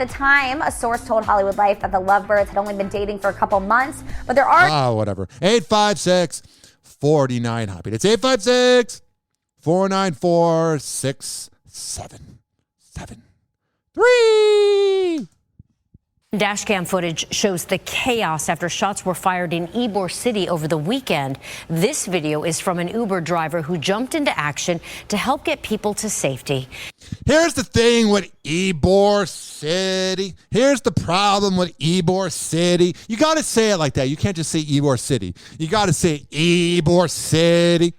At the time, a source told Hollywood Life that the lovebirds had only been dating for a couple months, but there are... Oh, whatever. 856-49-HOPPY. It's 856-494-6773. Dashcam footage shows the chaos after shots were fired in Ybor City over the weekend. This video is from an Uber driver who jumped into action to help get people to safety. Here's the thing with Ybor City. Here's the problem with Ybor City. You got to say it like that. You can't just say Ybor City. You got to say Ybor City.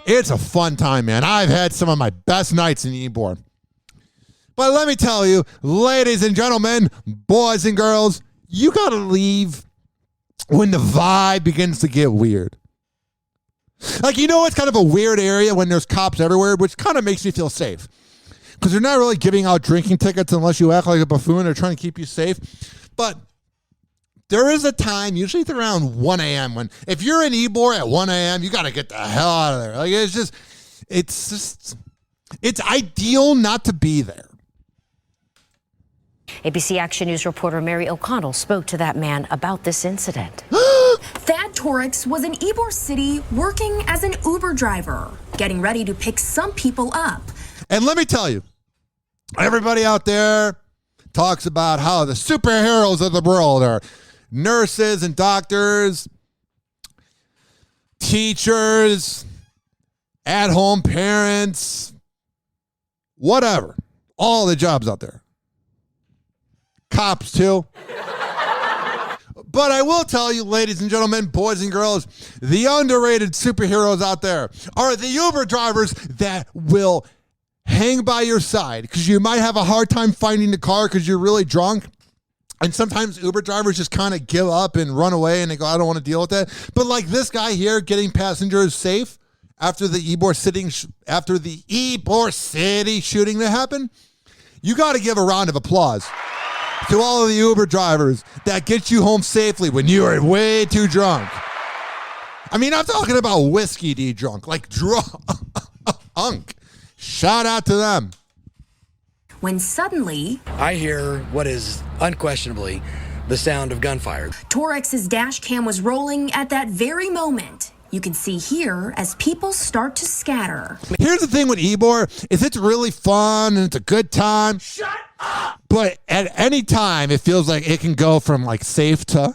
It's a fun time, man. I've had some of my best nights in Ybor. But let me tell you, ladies and gentlemen, boys and girls, you got to leave when the vibe begins to get weird. Like, you know, it's kind of a weird area when there's cops everywhere, which kind of makes me feel safe. Because they're not really giving out drinking tickets unless you act like a buffoon. They're trying to keep you safe. But there is a time, usually it's around 1 a.m., when if you're in Ybor at 1 a.m., you got to get the hell out of there. Like, it's ideal not to be there. ABC Action News reporter Mary O'Connell spoke to that man about this incident. Thad Torix was in Ybor City working as an Uber driver, getting ready to pick some people up. And let me tell you, everybody out there talks about how the superheroes of the world are nurses and doctors, teachers, at-home parents, whatever. All the jobs out there. Cops, too. But I will tell you, ladies and gentlemen, boys and girls, the underrated superheroes out there are the Uber drivers that will hang by your side because you might have a hard time finding the car because you're really drunk. And sometimes Uber drivers just kind of give up and run away and they go, I don't want to deal with that. But like this guy here getting passengers safe after the Ybor City shooting that happened, you got to give a round of applause to all of the Uber drivers that get you home safely when you are way too drunk. I mean, I'm talking about whiskey D drunk, like drunk. Shout out to them. When suddenly, I hear what is unquestionably the sound of gunfire. Torix's dash cam was rolling at that very moment. You can see here as people start to scatter. Here's the thing with Ybor is it's really fun and it's a good time. Shut up! But at any time, it feels like it can go from like safe to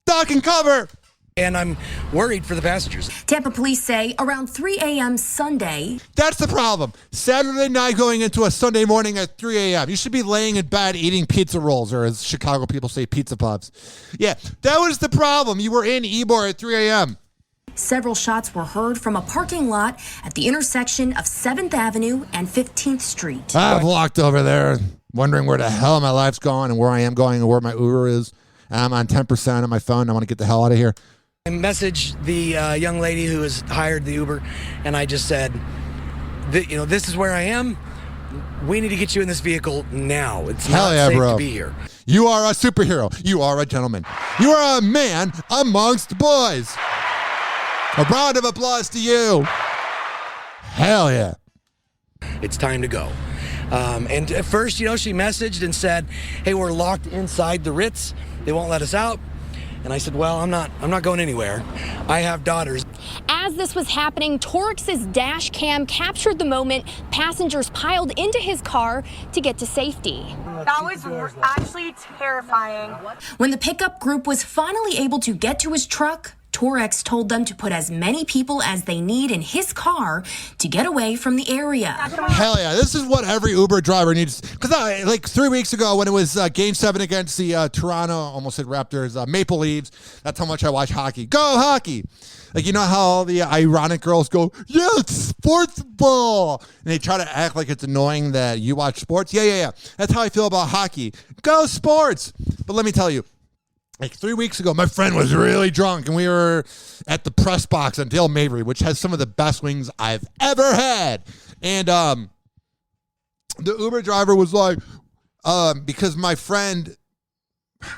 duck and cover. And I'm worried for the passengers. Tampa police say around 3 a.m. Sunday. That's the problem. Saturday night going into a Sunday morning at 3 a.m. You should be laying in bed eating pizza rolls, or as Chicago people say, pizza puffs. Yeah, that was the problem. You were in Ybor at 3 a.m. Several shots were heard from a parking lot at the intersection of 7th Avenue and 15th Street. I've walked over there wondering where the hell my life's going and where I am going and where my Uber is. I'm on 10% on my phone. I want to get the hell out of here. I messaged the young lady who has hired the Uber, and I just said, this is where I am. We need to get you in this vehicle now. It's not safe to be here. You are a superhero. You are a gentleman. You are a man amongst boys. A round of applause to you. Hell yeah. It's time to go. And at first, she messaged and said, hey, we're locked inside the Ritz. They won't let us out. And I said, well, I'm not going anywhere. I have daughters. as this was happening, Torx's dash cam captured the moment passengers piled into his car to get to safety. That was actually terrifying. When the pickup group was finally able to get to his truck, Torx told them to put as many people as they need in his car to get away from the area. Hell yeah, this is what every Uber driver needs. Because like 3 weeks ago when it was Game 7 against the Toronto, almost said Raptors, Maple Leafs, that's how much I watch hockey. Go hockey! Like, you know how all the ironic girls go, yeah, it's sports ball. And they try to act like it's annoying that you watch sports. Yeah. That's how I feel about hockey. Go sports! But let me tell you, like 3 weeks ago, my friend was really drunk, and we were at the press box on Dale Mabry, which has some of the best wings I've ever had. And the Uber driver was like, because my friend,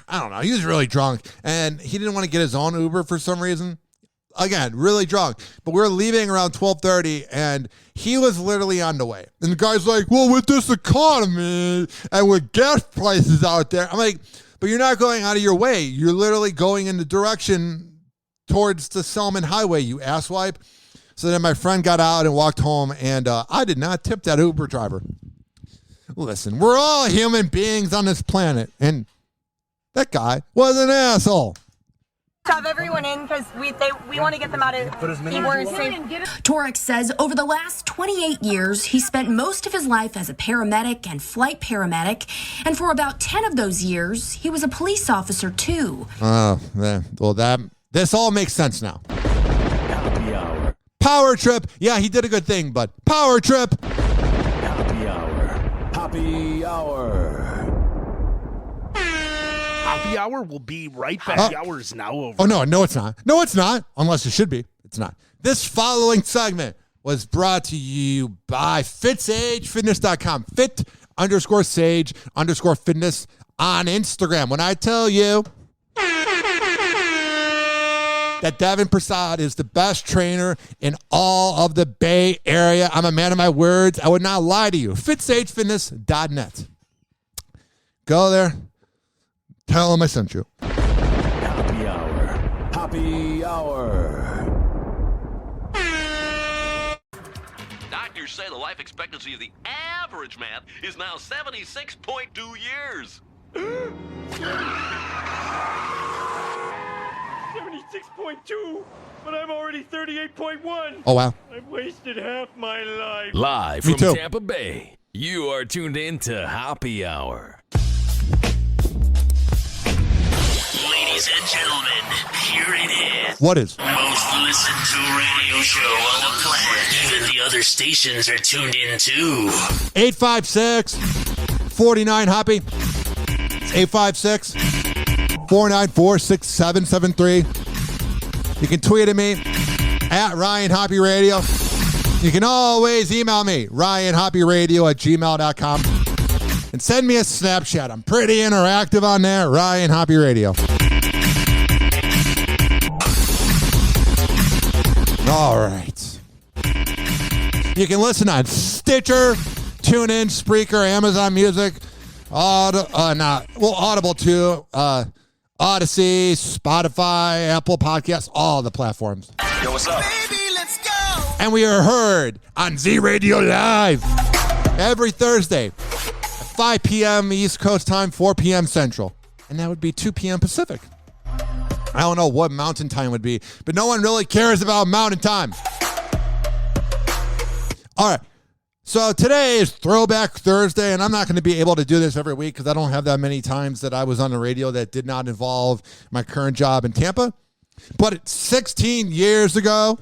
I don't know, he was really drunk, and he didn't want to get his own Uber for some reason. Again, really drunk. But we were leaving around 12:30, and he was literally on the way. And the guy's like, well, with this economy and with gas prices out there, I'm like, but you're not going out of your way. You're literally going in the direction towards the Selman Highway, you asswipe. So then my friend got out and walked home, and I did not tip that Uber driver. Listen, we're all human beings on this planet, and that guy was an asshole. Shove everyone in because we want to get them out of Ybor safe. Torx says over the last 28 years, he spent most of his life as a paramedic and flight paramedic, and for about 10 of those years, he was a police officer too. Oh, well, this all makes sense now. Power trip. Yeah, he did a good thing, but power trip. Hoppe Hour. Hoppe Hour. Hoppe Hour will be right back. The hour is now over. Oh, no, it's not. No, it's not. Unless it should be. It's not. This following segment was brought to you by FitSageFitness.com. Fit_Sage_Fitness on Instagram. When I tell you that Devin Prasad is the best trainer in all of the Bay Area, I'm a man of my words. I would not lie to you. FitSageFitness.net. Go there. Tell him I sent you. Hoppe Hour. Hoppe Hour. Doctors say the life expectancy of the average man is now 76.2 years. 76.2, but I'm already 38.1. Oh, wow. I've wasted half my life. Live Me from too. Tampa Bay, you are tuned in to Hoppe Hour. Ladies and gentlemen, here it is. What is? Most listened to radio show on the planet. Even the other stations are tuned in too. 856-49-HOPPE. It's 856-494-6773. You can tweet at me at Ryan Hoppe Radio. You can always email me, ryanhopperadio@gmail.com. And send me a Snapchat. I'm pretty interactive on there, Ryan Hoppe Radio. All right. You can listen on Stitcher, TuneIn, Spreaker, Amazon Music, Audible too, Odyssey, Spotify, Apple Podcasts, all the platforms. Yo, what's up? And we are heard on Z Radio Live every Thursday at 5 p.m. East Coast time, 4 p.m. Central. And that would be 2 p.m. Pacific. I don't know what mountain time would be, but no one really cares about mountain time. All right. So today is Throwback Thursday, and I'm not going to be able to do this every week because I don't have that many times that I was on the radio that did not involve my current job in Tampa. But 16 years ago,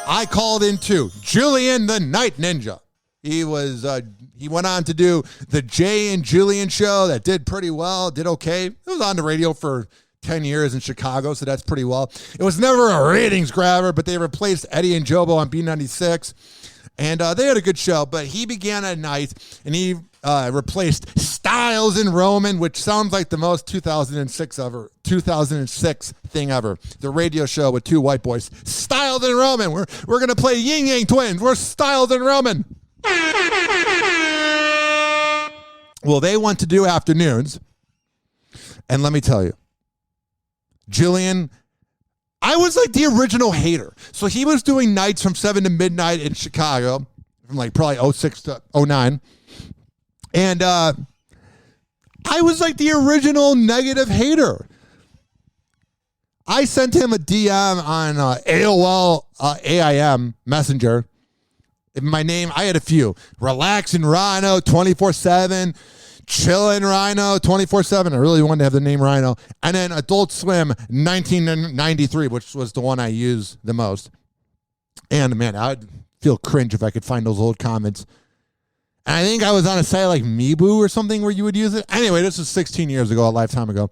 I called into Julian the Night Ninja. He went on to do the Jay and Julian show that did pretty well, did okay. It was on the radio for 10 years in Chicago, so that's pretty well. It was never a ratings grabber, but they replaced Eddie and Jobo on B96, and they had a good show, but he began at night, and he replaced Styles and Roman, which sounds like the most 2006 thing ever. The radio show with two white boys. Styles and Roman. We're going to play Yin Yang Twins. We're Styles and Roman. Well, they want to do afternoons, and let me tell you, Julian, I was like the original hater. So he was doing nights from 7 to midnight in Chicago from like probably 06 to 09. And I was like the original negative hater. I sent him a DM on AOL AIM Messenger. My name, I had a few. Relaxing Rhino 24/7. Chillin' Rhino 24/7. I really wanted to have the name Rhino. And then Adult Swim 1993, which was the one I used the most. And man, I'd feel cringe if I could find those old comments. And I think I was on a site like Meeboo or something where you would use it. Anyway, this was 16 years ago, a lifetime ago.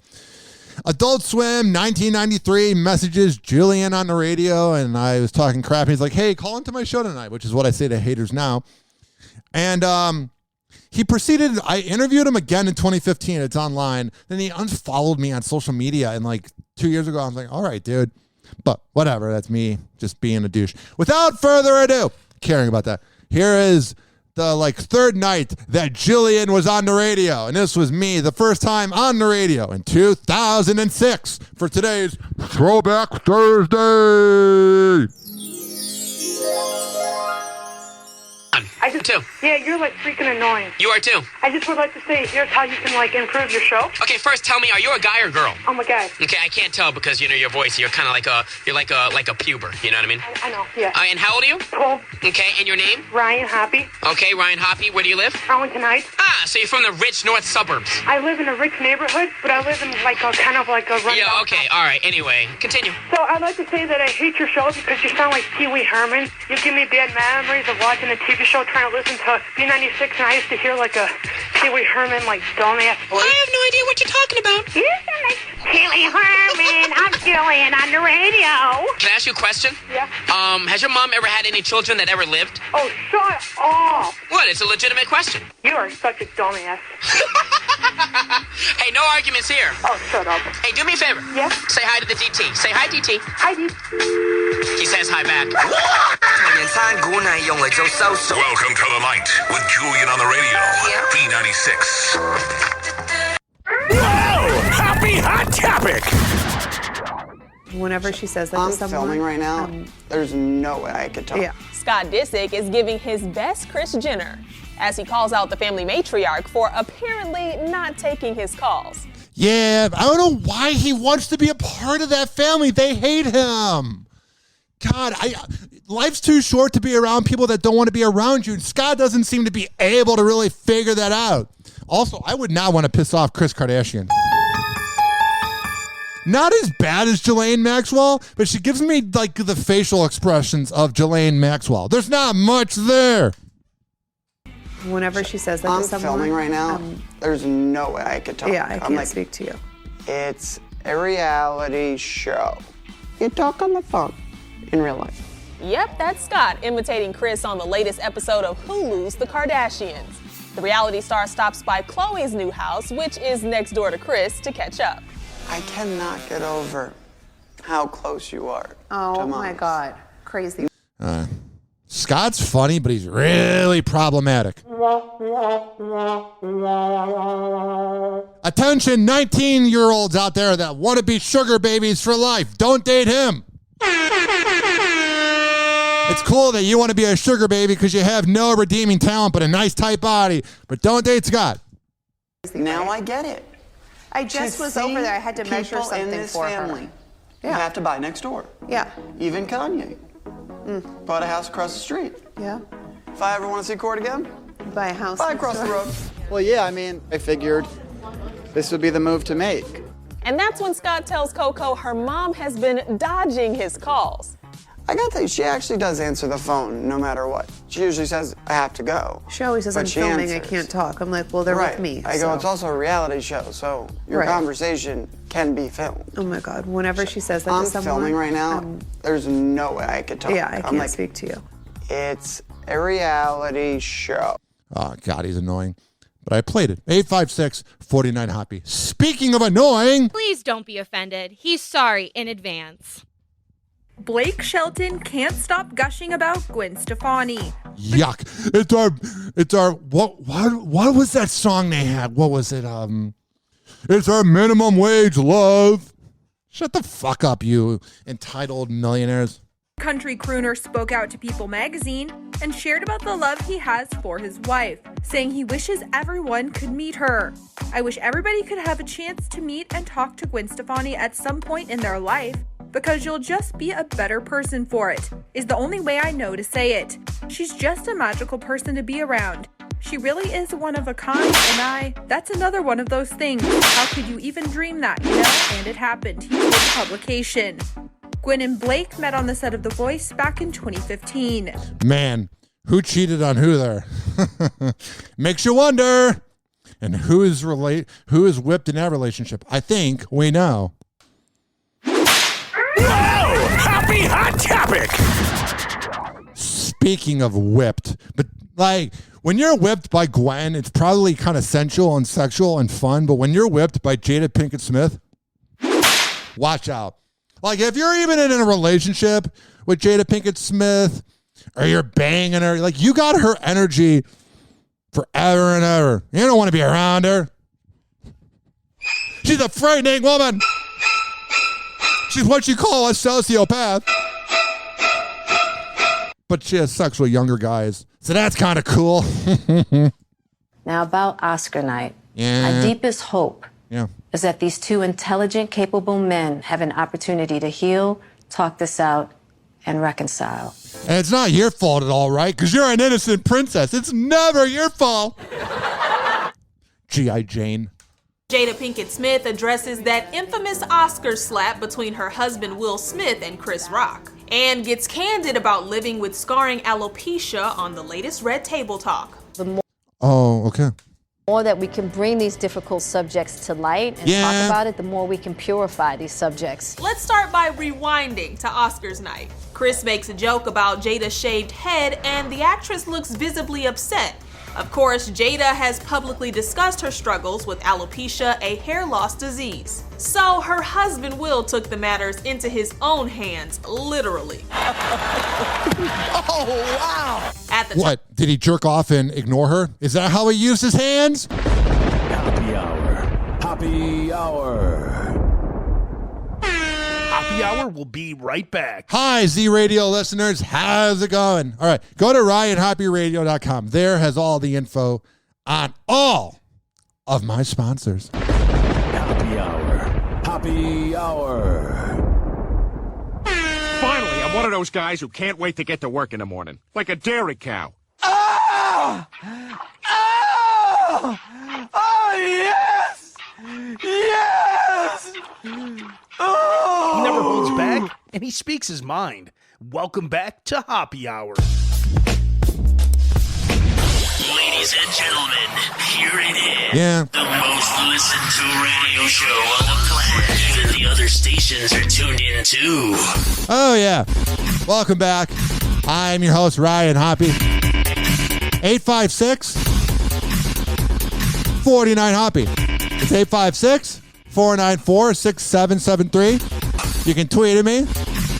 Adult Swim 1993 messages Julian on the radio, and I was talking crap. He's like, hey, call into my show tonight, which is what I say to haters now. And he proceeded, I interviewed him again in 2015. It's online. Then he unfollowed me on social media. And like 2 years ago, I was like, all right, dude. But whatever, that's me just being a douche. Without further ado, caring about that, here is the like third night that Jillian was on the radio. And this was me the first time on the radio in 2006 for today's Throwback Thursday. I just, too. Yeah, you're like freaking annoying. You are too. I just would like to say, here's how you can like improve your show. Okay, first tell me, are you a guy or girl? I'm a guy. Okay, I can't tell because you know your voice. You're kind of like a puber. You know what I mean? I know. Yeah. And how old are you? 12. Okay, and your name? Ryan Hoppe. Okay, Ryan Hoppe. Where do you live? Arlington Heights. Ah, so you're from the rich north suburbs. I live in a rich neighborhood, but I live in like a kind of like a rundown. Yeah. Okay. All right. Anyway, continue. So I'd like to say that I hate your show because you sound like Pee Wee Herman. You give me bad memories of watching a TV show trying to listen to B96, and I used to hear like a Pee Wee Herman like dumbass voice. I have no idea what you're talking about. You sound like Pee Wee Herman. I'm Julian on the radio. Can I ask you a question? Yeah. Has your mom ever had any children that ever lived? Oh, shut up. What? It's a legitimate question. You are such a dumbass. Hey, no arguments here. Oh, shut up. Hey, do me a favor. Yeah? Say hi to the DT. Say hi, DT. Hi, DT. He says hi back. Welcome to the night with Julian on the radio. B96. Whoa! Happy hot topic! Whenever she says that I'm to someone, filming right now. There's no way I could talk. Yeah. Scott Disick is giving his best Kris Jenner as he calls out the family matriarch for apparently not taking his calls. Yeah, I don't know why he wants to be a part of that family. They hate him. God, life's too short to be around people that don't want to be around you. And Scott doesn't seem to be able to really figure that out. Also, I would not want to piss off Kris Kardashian. Not as bad as Ghislaine Maxwell, but she gives me like the facial expressions of Ghislaine Maxwell. There's not much there. Whenever she says that I'm to someone, filming right now. There's no way I could talk. Yeah, I can't speak to you. It's a reality show. You talk on the phone in real life. Yep, that's Scott imitating Kris on the latest episode of Hulu's The Kardashians. The reality star stops by Khloe's new house, which is next door to Kris, to catch up. I cannot get over how close you are. Oh my God, crazy. Scott's funny, but he's really problematic. Attention, 19-year-olds out there that want to be sugar babies for life. Don't date him. It's cool that you want to be a sugar baby because you have no redeeming talent but a nice tight body, but don't date Scott. Now I get it. I just was over there. I had to measure something in this for family. her. You have to buy next door. Yeah. Even Kanye. Bought a house across the street. Yeah. If I ever want to see Court again, buy a house. Buy across the road. Well, yeah, I mean, I figured this would be the move to make. And that's when Scott tells Coco her mom has been dodging his calls. I gotta tell you, she actually does answer the phone no matter what. She usually says, I have to go. She always says, But I'm she filming, answers. I can't talk. I'm like, well, they're Right. with me. I go, it's also a reality show, so your conversation can be filmed. Oh my God, whenever she says that I'm to someone. filming right now. There's no way I could talk. Yeah, I I'm can't like, speak to you. It's a reality show. Oh, God, he's annoying. But I played it. 856-49-HOPPY. Speaking of annoying. Please don't be offended. He's sorry in advance. Blake Shelton can't stop gushing about Gwen Stefani. Yuck. It's our what was that song they had? What was it? It's our minimum wage love. Shut the fuck up, you entitled millionaires. Country crooner spoke out to People magazine and shared about the love he has for his wife, saying he wishes everyone could meet her. I wish everybody could have a chance to meet and talk to Gwen Stefani at some point in their life, because you'll just be a better person for it, is the only way I know to say it. She's just a magical person to be around. She really is one of a kind, and that's another one of those things. How could you even dream that, you know? And it happened, he told the publication. Gwen and Blake met on the set of The Voice back in 2015. Man, who cheated on who there? Makes you wonder. And who is whipped in that relationship? I think we know. Whoa! Happy Hot Topic! Speaking of whipped, but like when you're whipped by Gwen, it's probably kind of sensual and sexual and fun. But when you're whipped by Jada Pinkett Smith, watch out. Like if you're even in a relationship with Jada Pinkett Smith or you're banging her, like you got her energy forever and ever. You don't want to be around her. She's a frightening woman. She's what you call a sociopath. But she has sex with younger guys. So that's kind of cool. Now about Oscar night. Yeah. My deepest hope is that these two intelligent, capable men have an opportunity to heal, talk this out, and reconcile. And it's not your fault at all, right? Because you're an innocent princess. It's never your fault. G.I. Jane. Jada Pinkett Smith addresses that infamous Oscar slap between her husband Will Smith and Chris Rock, and gets candid about living with scarring alopecia on the latest Red Table Talk. The Okay. more that we can bring these difficult subjects to light and talk about it, the more we can purify these subjects. Let's start by rewinding to Oscars night. Chris makes a joke about Jada's shaved head, and the actress looks visibly upset. Of course, Jada has publicly discussed her struggles with alopecia, a hair loss disease. So her husband Will took the matters into his own hands, literally. Oh, wow! What? Did he jerk off and ignore her? Is that how he used his hands? Happy Hour. Happy Hour. Happy Hour will be right back. Hi, Z Radio listeners. How's it going? All right, go to RyanHoppeRadio.com. There has all the info on all of my sponsors. Happy Hour. Happy Hour. Finally, I'm one of those guys who can't wait to get to work in the morning. Like a dairy cow. Oh! Oh! Oh, yes! Yes! Oh! He never holds back, and he speaks his mind. Welcome back to Hoppe Hour. Ladies and gentlemen, here it is. Yeah. The most listened to radio show on the planet. Even the other stations are tuned in too. Oh, yeah. Welcome back. I'm your host, Ryan Hoppe. 856-49-HOPPE. It's 856-494-6773. You can tweet at me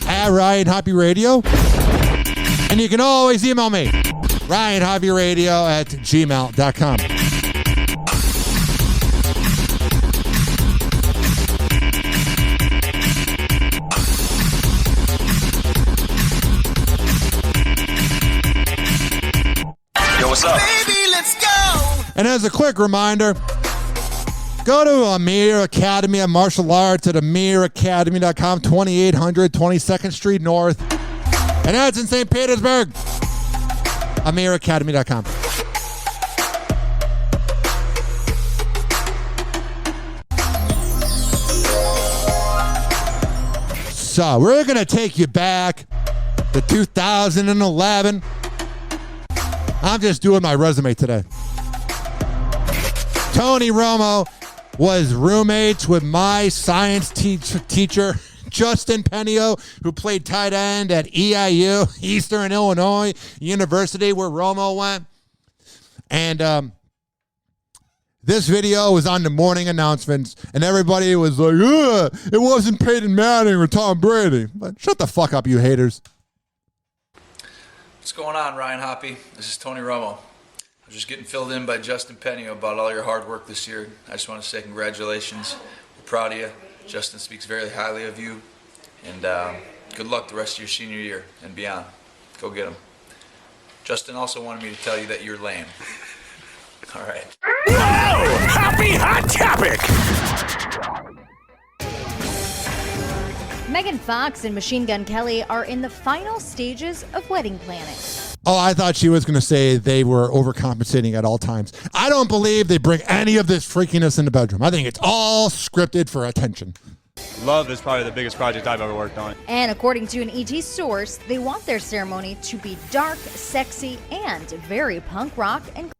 at Ryan Hoppe Radio. And you can always email me, RyanHoppeRadio@gmail.com. Yo, what's up? Baby, let's go! And as a quick reminder, go to Amir Academy of Martial Arts at AmirAcademy.com, 2800 22nd Street North. And that's in St. Petersburg. AmirAcademy.com. So we're going to take you back to 2011. I'm just doing my resume today. Tony Romo was roommates with my science teacher, Justin Penio, who played tight end at EIU, Eastern Illinois University, where Romo went. And this video was on the morning announcements, and everybody was like, ugh, it wasn't Peyton Manning or Tom Brady. But shut the fuck up, you haters. What's going on, Ryan Hoppe? This is Tony Romo. I'm just getting filled in by Justin Penio about all your hard work this year. I just want to say congratulations. We're proud of you. Justin speaks very highly of you, and good luck the rest of your senior year and beyond. Go get him. Justin also wanted me to tell you that you're lame. All right. Whoa! Happy Hot Topic! Megan Fox and Machine Gun Kelly are in the final stages of wedding planning. Oh, I thought she was going to say they were overcompensating at all times. I don't believe they bring any of this freakiness in the bedroom. I think it's all scripted for attention. Love is probably the biggest project I've ever worked on. And according to an ET source, they want their ceremony to be dark, sexy, and very punk rock and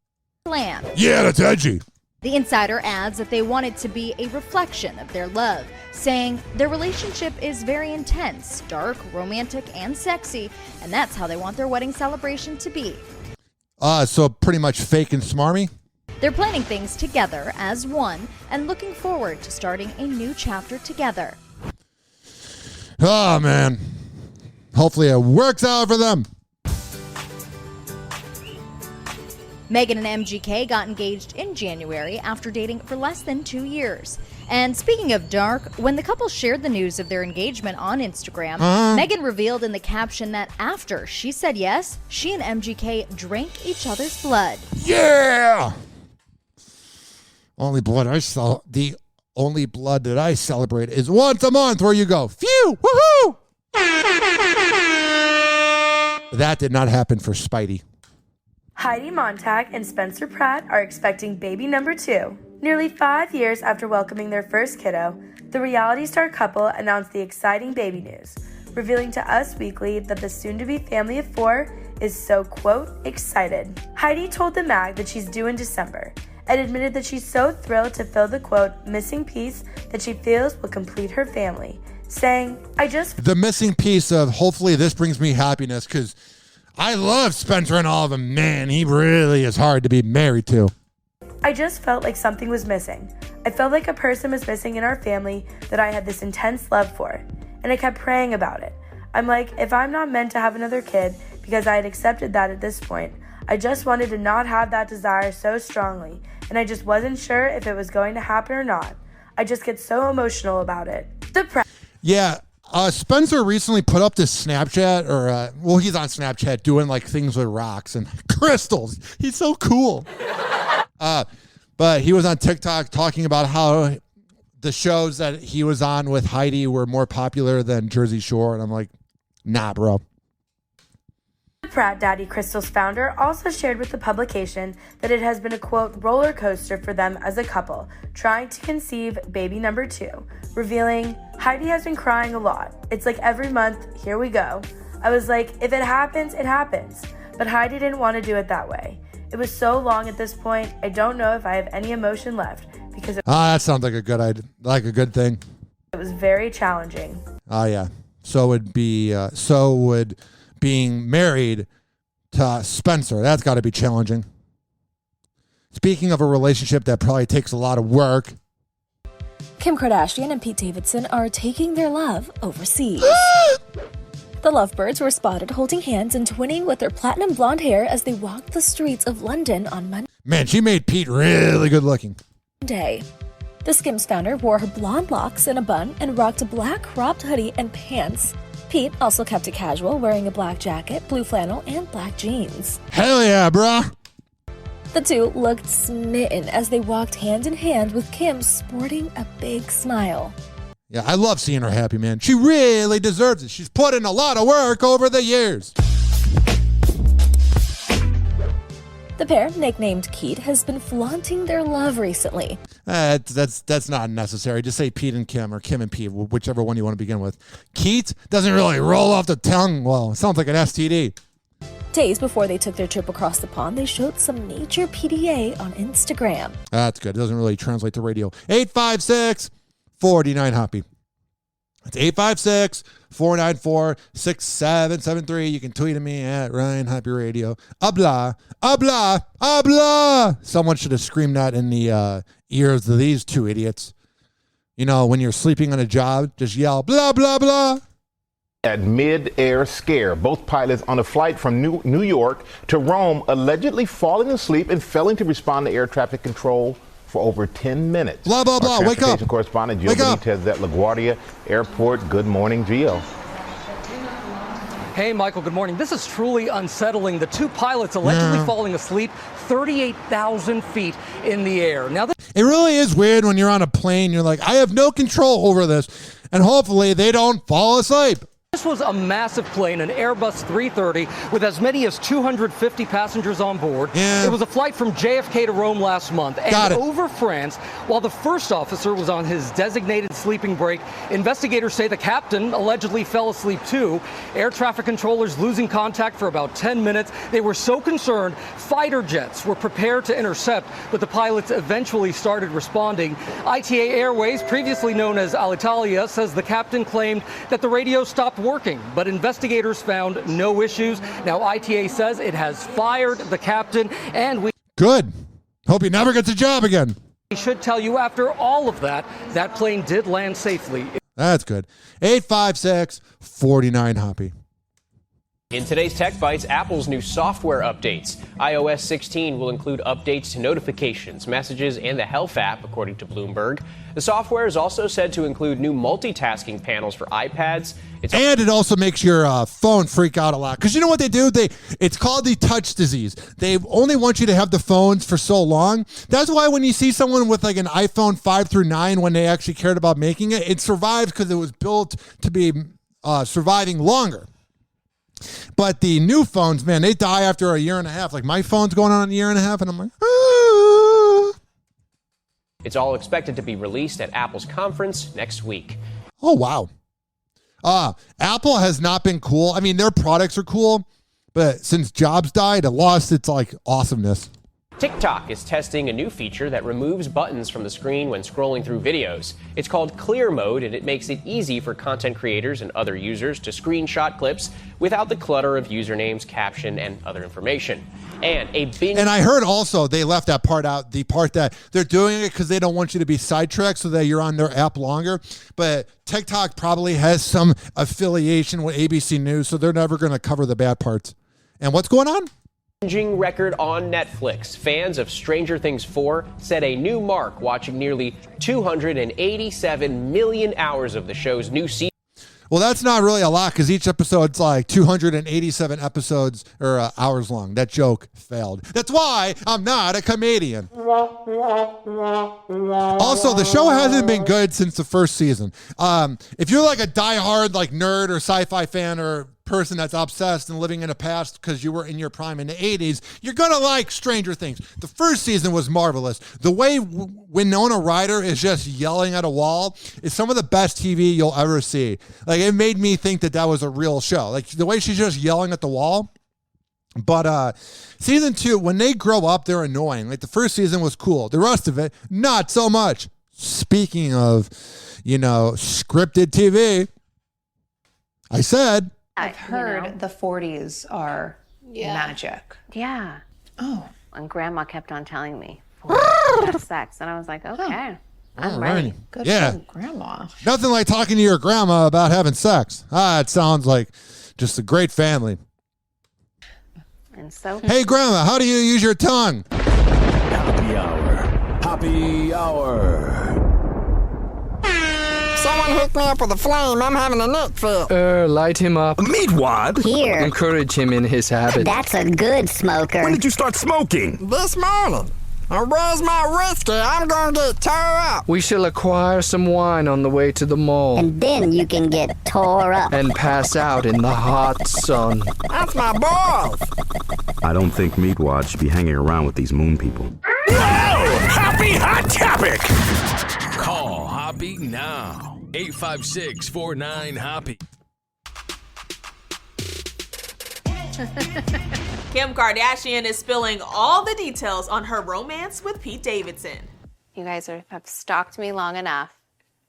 glam. Yeah, that's edgy. The insider adds that they want it to be a reflection of their love, saying their relationship is very intense, dark, romantic, and sexy, and that's how they want their wedding celebration to be. So pretty much fake and smarmy? They're planning things together as one and looking forward to starting a new chapter together. Oh, man. Hopefully it works out for them. Megan and MGK got engaged in January after dating for less than 2 years. And speaking of dark, when the couple shared the news of their engagement on Instagram, Megan revealed in the caption that after she said yes, she and MGK drank each other's blood. Yeah! The only blood that I celebrate is once a month where you go, phew, woohoo! That did not happen for Spidey. Heidi Montag and Spencer Pratt are expecting baby number 2. Nearly 5 years after welcoming their first kiddo, the reality star couple announced the exciting baby news, revealing to Us Weekly that the soon-to-be family of 4 is so, quote, excited. Heidi told the mag that she's due in December and admitted that she's so thrilled to fill the, quote, missing piece that she feels will complete her family, saying, the missing piece of hopefully this brings me happiness, because I love Spencer and all of them. Man, he really is hard to be married to. I just felt like something was missing. I felt like a person was missing in our family that I had this intense love for, and I kept praying about it. I'm like, if I'm not meant to have another kid because I had accepted that at this point, I just wanted to not have that desire so strongly, and I just wasn't sure if it was going to happen or not. I just get so emotional about it. Yeah. Spencer recently put up this Snapchat, he's on Snapchat doing like things with rocks and crystals. He's so cool. But he was on TikTok talking about how the shows that he was on with Heidi were more popular than Jersey Shore. And I'm like, nah, bro. Pratt Daddy Crystal's founder also shared with the publication that it has been a, quote, roller coaster for them as a couple, trying to conceive baby number 2, revealing, Heidi has been crying a lot. It's like every month, here we go. I was like, if it happens, it happens. But Heidi didn't want to do it that way. It was so long at this point, I don't know if I have any emotion left because that sounds like a good idea, like a good thing. It was very challenging. Oh, yeah. So would being married to Spencer. That's got to be challenging. Speaking of a relationship that probably takes a lot of work. Kim Kardashian and Pete Davidson are taking their love overseas. The lovebirds were spotted holding hands and twinning with their platinum blonde hair as they walked the streets of London on Monday. Man, she made Pete really good looking. The Skims founder wore her blonde locks in a bun and rocked a black cropped hoodie and pants. Pete also kept it casual, wearing a black jacket, blue flannel, and black jeans. Hell yeah, bruh! The two looked smitten as they walked hand in hand, with Kim sporting a big smile. Yeah, I love seeing her happy, man. She really deserves it. She's put in a lot of work over the years. The pair, nicknamed Keat, has been flaunting their love recently. That's not necessary. Just say Pete and Kim, or Kim and Pete, whichever one you want to begin with. Keat doesn't really roll off the tongue well. It sounds like an STD. Days before they took their trip across the pond, they showed some nature PDA on Instagram. That's good. It doesn't really translate to radio. 856-49-HOPPE. That's 856-494-6773. You can tweet at me at Ryan Hoppe Radio. Abla, abla, abla. Someone should have screamed that in the ears of these two idiots. You know, when you're sleeping on a job, just yell, blah, blah, blah. At mid-air scare, both pilots on a flight from New York to Rome allegedly falling asleep and failing to respond to air traffic control for over 10 minutes. Blah, blah, blah. Our Wake up. transportation correspondent Gio Benitez at LaGuardia Airport. Good morning, Gio. Hey, Michael, good morning. This is truly unsettling. The two pilots allegedly falling asleep 38,000 feet in the air. Now, it really is weird when you're on a plane. You're like, I have no control over this. And hopefully they don't fall asleep. this was a massive plane, an Airbus 330, with as many as 250 passengers on board. Yeah. It was a flight from JFK to Rome last month. Got And it. over France, while the first officer was on his designated sleeping break, investigators say the captain allegedly fell asleep too. Air traffic controllers losing contact for about 10 minutes. They were so concerned, fighter jets were prepared to intercept, but the pilots eventually started responding. ITA Airways, previously known as Alitalia, says the captain claimed that the radio stopped working, but investigators found no issues. Now ITA says it has fired the captain, and we Good. Hope he never gets a job again. should tell you, after all of that, that plane did land safely. That's good. 856-49 Hoppe. In today's Tech Bites, Apple's new software updates. iOS 16 will include updates to notifications, messages, and the Health app, according to Bloomberg. The software is also said to include new multitasking panels for iPads. And it also makes your phone freak out a lot. Because you know what they do? It's called the touch disease. They only want you to have the phones for so long. That's why when you see someone with like an iPhone 5 through 9, when they actually cared about making it, it survives because it was built to be surviving longer. But the new phones, man, they die after a year and a half. Like my phone's going on a year and a half, and I'm like, ah. It's all expected to be released at Apple's conference next week. Oh, wow. Apple has not been cool. I mean, their products are cool, but since Jobs died, it lost its like awesomeness. TikTok is testing a new feature that removes buttons from the screen when scrolling through videos. It's called Clear Mode, and it makes it easy for content creators and other users to screenshot clips without the clutter of usernames, caption, and other information. And I heard also they left that part out, the part that they're doing it because they don't want you to be sidetracked so that you're on their app longer. But TikTok probably has some affiliation with ABC News, so they're never going to cover the bad parts. And what's going on? Binging record on Netflix. Fans of Stranger Things 4 set a new mark, watching nearly 287 million hours of the show's new season. Well, that's not really a lot because each episode's like 287 episodes or hours long. That joke failed. That's why I'm not a comedian. Also, the show hasn't been good since the first season. If you're like a diehard like nerd or sci-fi fan or person that's obsessed and living in the past because you were in your prime in the 80s, you're going to like Stranger Things. The first season was marvelous. The way Winona Ryder is just yelling at a wall is some of the best TV you'll ever see. Like, it made me think that was a real show. Like, the way she's just yelling at the wall. But season 2, when they grow up, they're annoying. Like, the first season was cool. The rest of it, not so much. Speaking of, scripted TV, I said... I've heard the 40s are magic. Yeah. Oh. And Grandma kept on telling me, 40s have sex. And I was like, okay, I'm ready. Good Yeah. for Grandma. Nothing like talking to your grandma about having sex. It sounds like just a great family. And so... Hey, Grandma, how do you use your tongue? Happy Hour. Happy Hour. Someone hooked me up with a flame. I'm having a nut fit. Light him up. Meat wad? Here. Encourage him in his habit. That's a good smoker. When did you start smoking? This morning. Where's my whiskey? I'm gonna get tore up. We shall acquire some wine on the way to the mall. And then you can get tore up. And pass out in the hot sun. That's my boss. I don't think Meatwad should be hanging around with these moon people. Happy Hot Topic! Call Hoppe now. 856-49-HOPPE. Kim Kardashian is spilling all the details on her romance with Pete Davidson. You guys have stalked me long enough.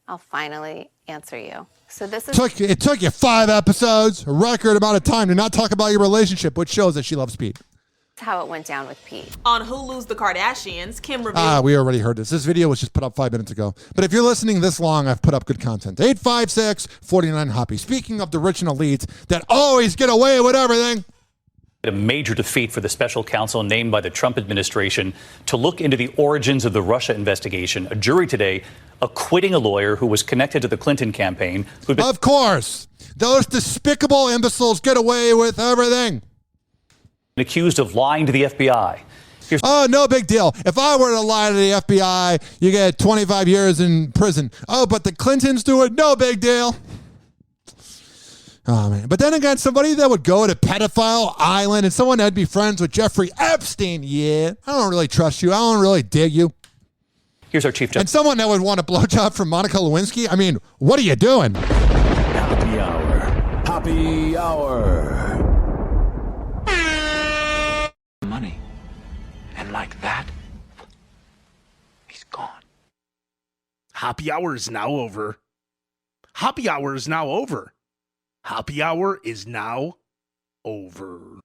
I'll finally answer you. So this is... It took you 5 episodes, a record amount of time to not talk about your relationship, which shows that she loves Pete. how it went down with Pete. On Hulu's The Kardashians, Kim revealed... We already heard this. This video was just put up 5 minutes ago. But if you're listening this long, I've put up good content. 856-49-HOPPE. Speaking of the rich and elites that always get away with everything, A major defeat for the special counsel named by the Trump administration to look into the origins of the Russia investigation. A jury today acquitting a lawyer who was connected to the Clinton campaign. Of course. Those despicable imbeciles get away with everything. Accused of lying to the FBI. Oh, no big deal. If I were to lie to the FBI, you get 25 years in prison. Oh, but the Clintons do it? No big deal. Oh, man. But then again, somebody that would go to Pedophile Island and someone that'd be friends with Jeffrey Epstein, yeah, I don't really trust you. I don't really dig you. Here's our Chief Justice. And someone that would want a blowjob from Monica Lewinsky, I mean, what are you doing? Hoppe Hour. Hoppe Hour. Money. And like that, he's gone. Hoppe Hour is now over. Hoppe Hour is now over. Hoppe Hour is now over.